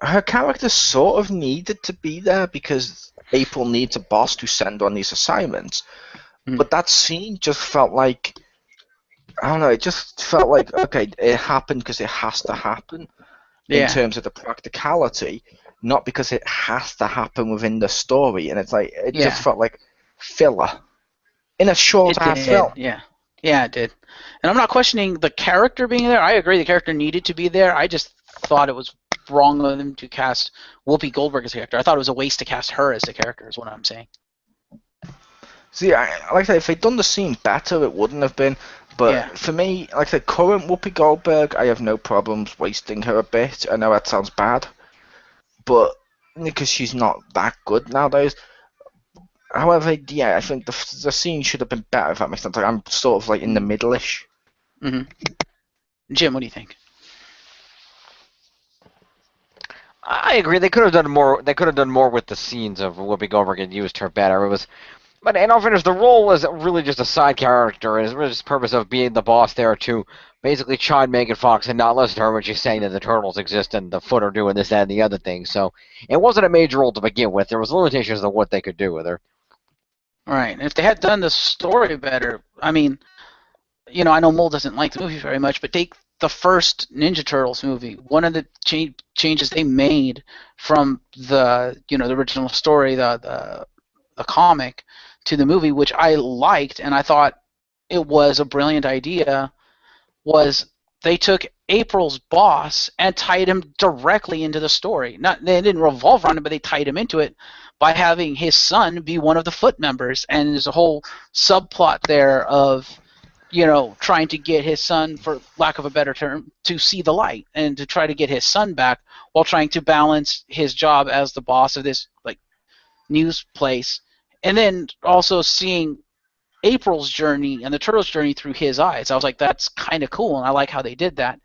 her character sort of needed to be there because April needs a boss to send on these assignments. Mm. But that scene just felt like, I don't know, it just felt like, okay, it happened because it has to happen in Yeah. terms of the practicality, not because it has to happen within the story. And it's like, it just Yeah. felt like filler in a short It ass did. film. Yeah. Yeah, it did. And I'm not questioning the character being there. I agree the character needed to be there. I just thought it was wrong of them to cast Whoopi Goldberg as a character. I thought it was a waste to cast her as the character, is what I'm saying. See, like I said, if they'd done the scene better, it wouldn't have been. Yeah. But for me, like I said, current Whoopi Goldberg, I have no problems wasting her a bit. I know that sounds bad, but because she's not that good nowadays. However, yeah, I think the scene should have been better, if that makes sense. Like, I'm sort of like in the middle-ish. Mm-hmm. Jim, what do you think? I agree. They could have done more. They could have done more with the scenes of Whoopi Goldberg and used her better. It was, but in all fairness, the role was really just a side character, and it's really just the purpose of being the boss there to basically chide Megan Fox and not listen to her when she's saying that the turtles exist and the Foot are doing this, that, and the other thing. So it wasn't a major role to begin with. There was limitations of what they could do with her. Right. And if they had done the story better, I mean, I know Mole doesn't like the movie very much, but take the first Ninja Turtles movie. One of the changes they made from the original story, the comic, to the movie, which I liked and I thought it was a brilliant idea, was they took April's boss and tied him directly into the story. Not they didn't revolve around him, but they tied him into it by having his son be one of the Foot members, and there's a whole subplot there of trying to get his son, for lack of a better term, to see the light and to try to get his son back while trying to balance his job as the boss of this news place, and then also seeing April's journey and the Turtles' journey through his eyes. I was like, that's kind of cool, and I like how they did that.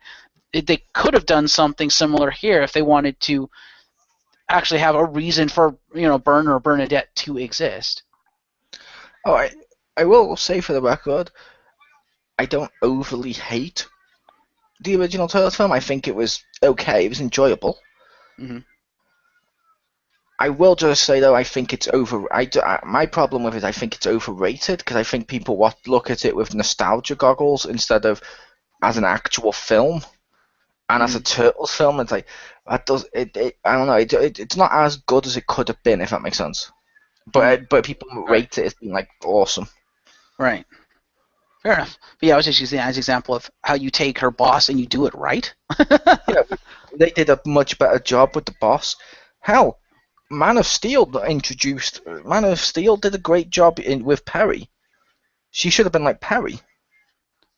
They could have done something similar here if they wanted to actually have a reason for Bern or Bernadette to exist. Oh, I will say for the record, I don't overly hate the original Turtles film. I think it was okay. It was enjoyable. Mm-hmm. I will just say though, I think it's my problem with it, I think it's overrated because I think people look at it with nostalgia goggles instead of as an actual film. And as a Turtles film, it's like that does it. I don't know. It's not as good as it could have been, if that makes sense. But people rate it as being like awesome. Right. Fair enough. But yeah, I was just using that as an example of how you take her boss and you do it right. Yeah, they did a much better job with the boss. Hell, Man of Steel did a great job with Perry. She should have been like Perry.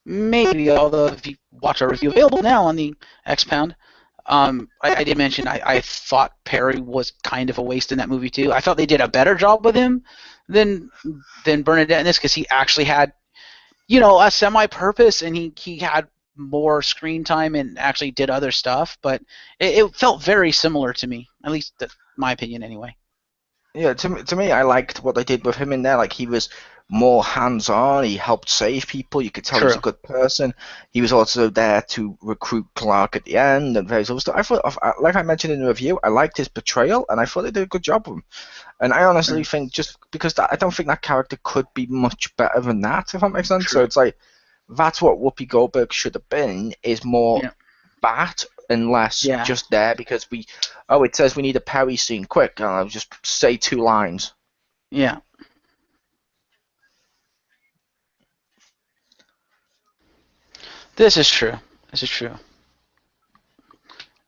Maybe, although if you watch our review available now on the X Pound, I did mention I thought Perry was kind of a waste in that movie too. I felt they did a better job with him than Bernadette in this because he actually had a semi-purpose and he had more screen time and actually did other stuff. But it felt very similar to me, at least that's my opinion anyway. Yeah, to me, I liked what they did with him in there. Like he was more hands-on. He helped save people. You could tell he was a True. good person. He was also there to recruit Clark at the end and various other stuff. I thought, like I mentioned in the review, I liked his portrayal, and I thought they did a good job with him. And I honestly think just because I don't think that character could be much better than that, if that makes sense. True. So it's like that's what Whoopi Goldberg should have been. Is more that and less just there because it says we need a Perry scene quick. I'll just say 2 lines. Yeah. This is true. This is true.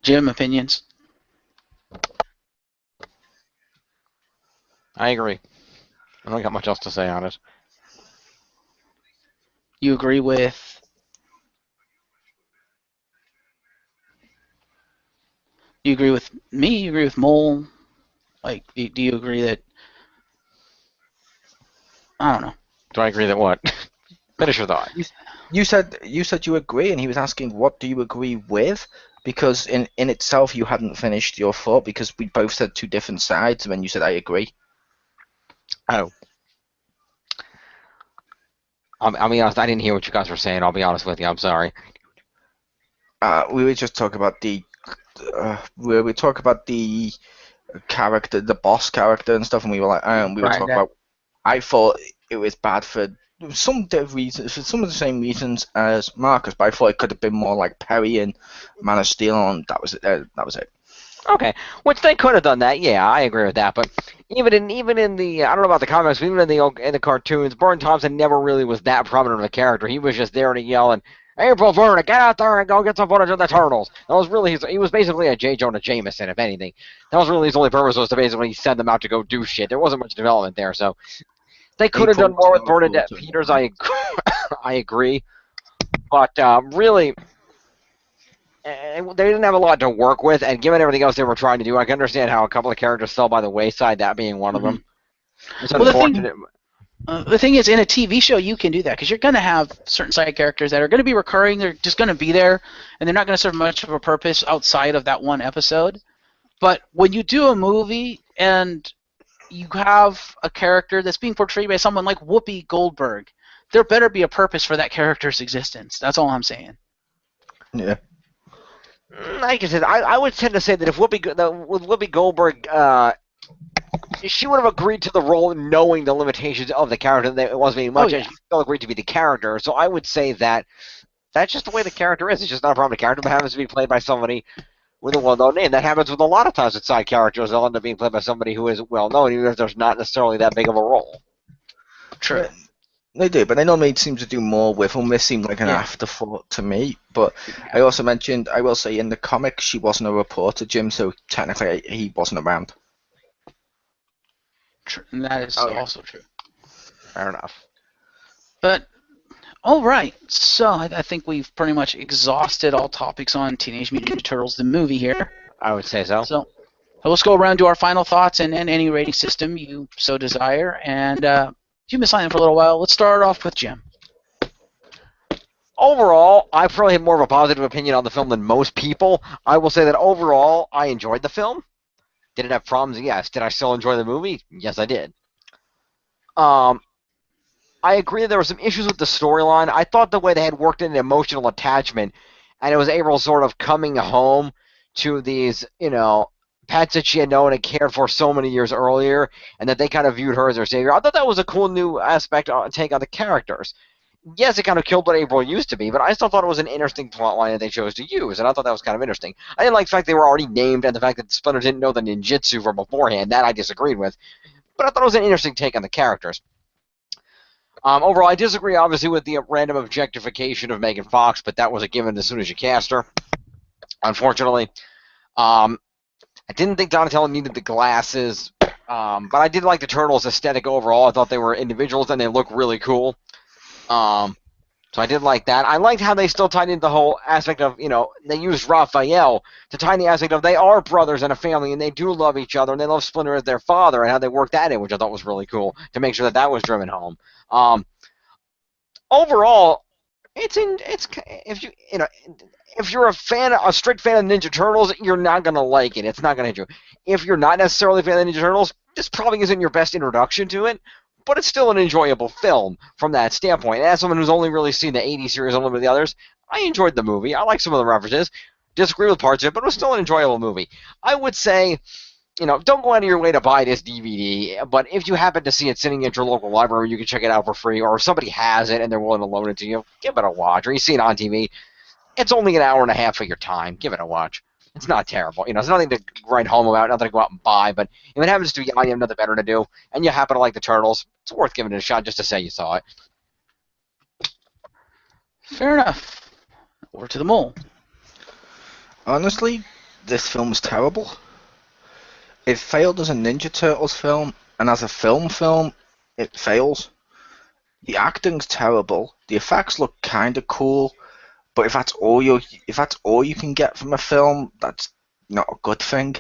Jim, opinions? I agree. I don't got much else to say on it. You agree with? You agree with me? You agree with Mole? Like, do you agree that? I don't know. Do I agree that what? Finish your thought. You said you agree, and he was asking what do you agree with, because in itself you hadn't finished your thought because we both said 2 different sides, and then you said I agree. Oh. I'll be honest, I didn't hear what you guys were saying. I'll be honest with you. I'm sorry. We were just talking about we talk about the character, the boss character and stuff, and we were like, we were Right. talking about. I thought it was bad for some reasons, for some of the same reasons as Marcus, but I thought it could have been more like Perry and Man of Steel, and that was it. That was it. Okay, which they could have done that. Yeah, I agree with that. But even in the I don't know about the comics, but even in the cartoons, Burton Thompson never really was that prominent of a character. He was just there to yell and April Verna, get out there and go get some footage of the turtles. That was really he was basically a J. Jonah Jameson, if anything. That was really his only purpose was to basically send them out to go do shit. There wasn't much development there, so they could have done April more with was a Bernadette reporter. Peters. I agree, but really they didn't have a lot to work with, and given everything else they were trying to do, I can understand how a couple of characters fell by the wayside, that being one of them. It's Well, unfortunate. the thing is, in a TV show, you can do that because you're going to have certain side characters that are going to be recurring. They're just going to be there, and they're not going to serve much of a purpose outside of that one episode. But when you do a movie and you have a character that's being portrayed by someone like Whoopi Goldberg, there better be a purpose for that character's existence. That's all I'm saying. Yeah. Like I said, I would tend to say that with Whoopi Goldberg, she would have agreed to the role knowing the limitations of the character, that it wasn't being much, and she still agreed to be the character. So I would say that that's just the way the character is. It's just not a prominent character, but happens to be played by somebody with a well-known name. That happens with a lot of times with side characters. They'll end up being played by somebody who is well-known, even if there's not necessarily that big of a role. True. They do, but they normally seem to do more with them. This seemed like an afterthought to me. But I also mentioned, I will say, in the comics, she wasn't a reporter, Jim, so technically he wasn't around. True. And that is also true. Fair enough. But, all right. So I think we've pretty much exhausted all topics on Teenage Mutant Ninja Turtles, the movie here. I would say so. So let's go around to our final thoughts and any rating system you so desire. And you've been silent for a little while. Let's start off with Jim. Overall, I probably have more of a positive opinion on the film than most people. I will say that overall, I enjoyed the film. Did it have problems? Yes. Did I still enjoy the movie? Yes, I did. I agree that there were some issues with the storyline. I thought the way they had worked in an emotional attachment, and it was April sort of coming home to these, pets that she had known and cared for so many years earlier, and that they kind of viewed her as their savior. I thought that was a cool new aspect take on the characters. Yes, it kind of killed what April used to be, but I still thought it was an interesting plot line that they chose to use, and I thought that was kind of interesting. I didn't like the fact they were already named, and the fact that Splinter didn't know the ninjutsu from beforehand. That I disagreed with, but I thought it was an interesting take on the characters. Overall, I disagree, obviously, with the random objectification of Megan Fox, but that was a given as soon as you cast her, unfortunately. I didn't think Donatello needed the glasses, but I did like the Turtles' aesthetic overall. I thought they were individuals, and they look really cool. So I did like that. I liked how they still tied into the whole aspect of, they used Raphael to tie in the aspect of they are brothers and a family, and they do love each other, and they love Splinter as their father, and how they worked that in, which I thought was really cool, to make sure that was driven home. Overall, if you're a strict fan of Ninja Turtles, you're not gonna like it. It's not gonna hit you. If you're not necessarily a fan of Ninja Turtles, this probably isn't your best introduction to it, but it's still an enjoyable film from that standpoint. And as someone who's only really seen the 80s series and a little bit of the others, I enjoyed the movie. I like some of the references. Disagree with parts of it, but it was still an enjoyable movie. I would say, don't go out of your way to buy this DVD, but if you happen to see it sitting at your local library, you can check it out for free, or if somebody has it and they're willing to loan it to you, give it a watch, or you see it on TV. It's only an hour and a half of your time. Give it a watch. It's not terrible. It's nothing to write home about, nothing to go out and buy, but if it happens to be on, you have nothing better to do, and you happen to like the Turtles, it's worth giving it a shot just to say you saw it. Fair enough. Over to the mole. Honestly, this film was terrible. It failed as a Ninja Turtles film, and as a film, it fails. The acting's terrible. The effects look kind of cool, but if that's all you can get from a film, that's not a good thing.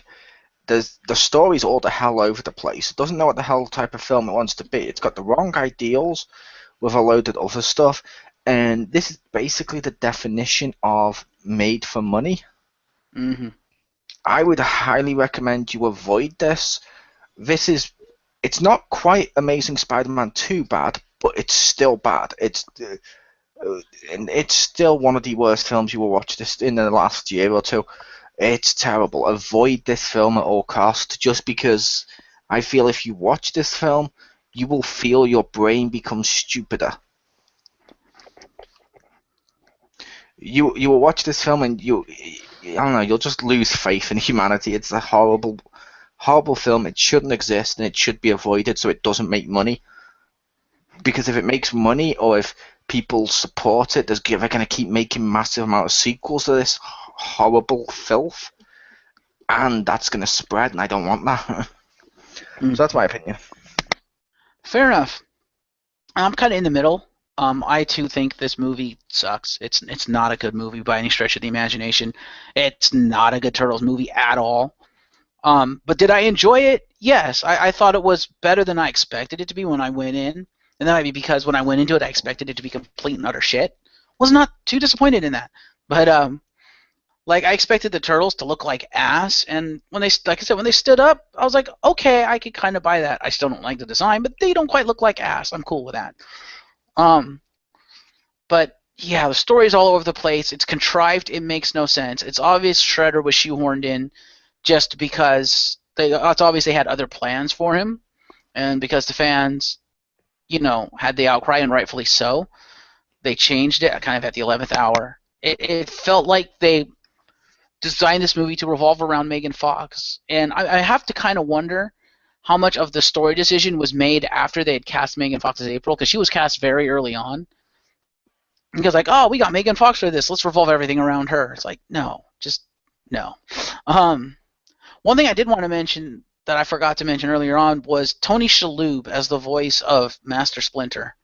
The story's all the hell over the place. It doesn't know what the hell type of film it wants to be. It's got the wrong ideals with a load of other stuff, and this is basically the definition of made for money. Mm-hmm. I would highly recommend you avoid this. It's not quite Amazing Spider-Man 2 bad, but it's still bad. And it's still one of the worst films you will watch this in the last year or two. It's terrible. Avoid this film at all cost, just because I feel if you watch this film, you will feel your brain become stupider. You will watch this film and I don't know, you'll just lose faith in humanity. It's a horrible, horrible film. It shouldn't exist and it should be avoided so it doesn't make money. Because if it makes money or if people support it, they're going to keep making massive amount of sequels to this horrible filth, and that's going to spread, and I don't want that. So that's my opinion. Fair enough. I'm kind of in the middle. I too think this movie sucks. It's not a good movie by any stretch of the imagination. It's not a good Turtles movie at all. But did I enjoy it? Yes. I thought it was better than I expected it to be when I went in. And that might be because when I went into it, I expected it to be complete and utter shit. Was not too disappointed in that. But like I expected the Turtles to look like ass, and when they, like I said, when they stood up, I was like, okay, I could kind of buy that. I still don't like the design, but they don't quite look like ass. I'm cool with that. But yeah, the story's all over the place. It's contrived. It makes no sense. It's obvious Shredder was shoehorned in just because it's obvious they had other plans for him, and because the fans, had the outcry, and rightfully so, they changed it kind of at the 11th hour. It felt like they designed this movie to revolve around Megan Fox, and I have to kind of wonder how much of the story decision was made after they had cast Megan Fox as April, because she was cast very early on. Because oh, we got Megan Fox for this, let's revolve everything around her. It's like, no, just no. One thing I did want to mention that I forgot to mention earlier on was Tony Shalhoub as the voice of Master Splinter.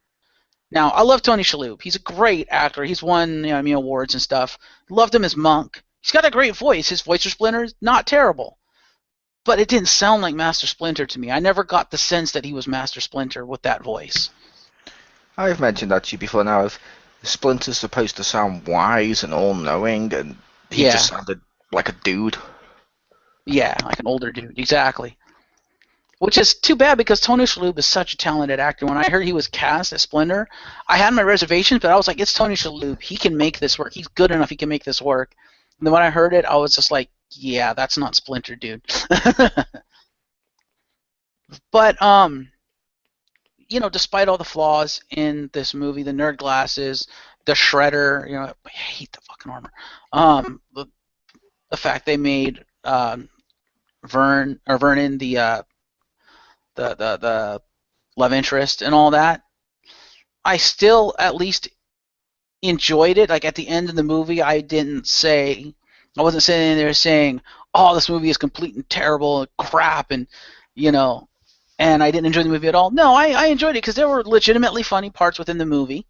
Now, I love Tony Shalhoub. He's a great actor. He's won Emmy Awards and stuff. Loved him as Monk. He's got a great voice. His voice for Splinter is not terrible. But it didn't sound like Master Splinter to me. I never got the sense that he was Master Splinter with that voice. I've mentioned that to you before now. If Splinter's supposed to sound wise and all-knowing, and he just sounded like a dude. Yeah, like an older dude, exactly. Which is too bad because Tony Shalhoub is such a talented actor. When I heard he was cast as Splinter, I had my reservations, but I was like, it's Tony Shalhoub. He can make this work. He's good enough. He can make this work. And then when I heard it, I was just like, yeah, that's not Splinter, dude. But, despite all the flaws in this movie, the nerd glasses, the Shredder, I hate the fucking armor. The fact they made Vernon the love interest and all that, I still at least enjoyed it. Like at the end of the movie, I wasn't sitting there saying, oh, this movie is complete and terrible and crap, and and I didn't enjoy the movie at all. No, I enjoyed it because there were legitimately funny parts within the movie.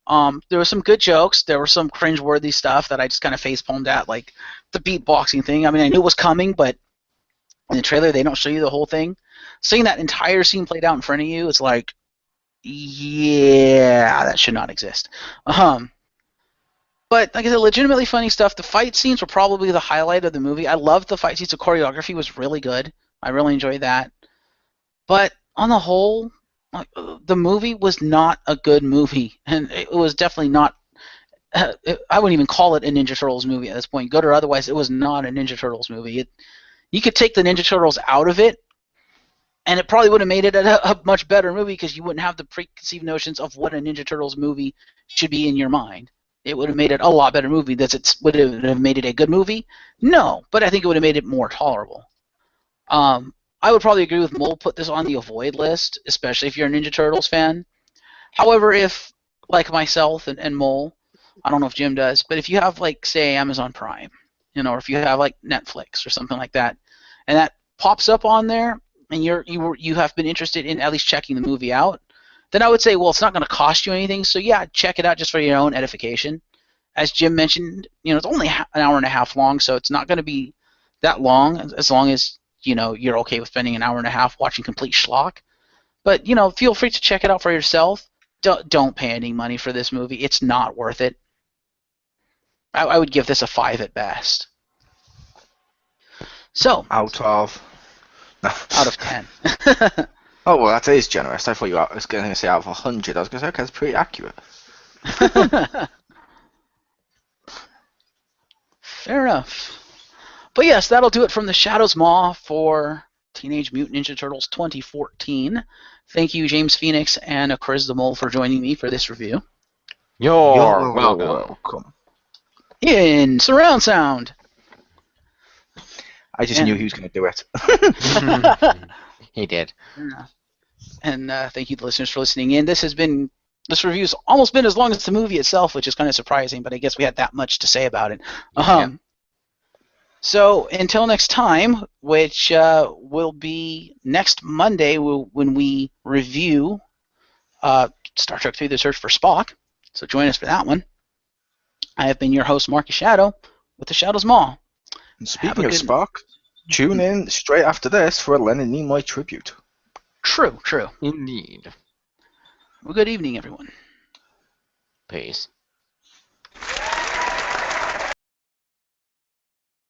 There were some good jokes. There were some cringeworthy stuff that I just kind of facepalmed at, like the beatboxing thing. I mean, I knew it was coming, but in the trailer, they don't show you the whole thing. Seeing that entire scene played out in front of you, it's like, yeah, that should not exist. But like I said, legitimately funny stuff. The fight scenes were probably the highlight of the movie. I loved the fight scenes. The choreography was really good. I really enjoyed that. But on the whole, the movie was not a good movie, and it was definitely not. I wouldn't even call it a Ninja Turtles movie at this point, good or otherwise. It was not a Ninja Turtles movie. You could take the Ninja Turtles out of it, and it probably would have made it a much better movie because you wouldn't have the preconceived notions of what a Ninja Turtles movie should be in your mind. It would have made it a lot better movie. Would it have made it a good movie? No, but I think it would have made it more tolerable. I would probably agree with Mole, put this on the avoid list, especially if you're a Ninja Turtles fan. However, if, like myself and Mole, I don't know if Jim does, but if you have, like, say, Amazon Prime, or if you have, like, Netflix or something like that, and that pops up on there, and you have been interested in at least checking the movie out, then I would say, well, it's not going to cost you anything, so yeah, check it out just for your own edification. As Jim mentioned, it's only an hour and a half long, so it's not going to be that long, as long as you're okay with spending an hour and a half watching complete schlock. But, feel free to check it out for yourself. Don't pay any money for this movie. It's not worth it. I would give this a 5 at best. So. Out of 10. Oh, well, that is generous. I thought you were going to say out of 100. I was going to say, okay, that's pretty accurate. Fair enough. But yes, that'll do it from the Shadows Maw for Teenage Mutant Ninja Turtles 2014. Thank you, James Phoenix and Chriz the Mole, for joining me for this review. You're welcome. welcome. In surround sound. I just knew he was going to do it. He did. And thank you, to listeners, for listening in. This review's almost been as long as the movie itself, which is kind of surprising, but I guess we had that much to say about it. So until next time, which will be next Monday when we review Star Trek III: The Search for Spock. So join us for that one. I have been your host, Marcus Shadow, with the Shadows Maw. And speaking of Spock, tune in straight after this for a Leonard Nimoy tribute. True. Indeed. Well, good evening, everyone. Peace.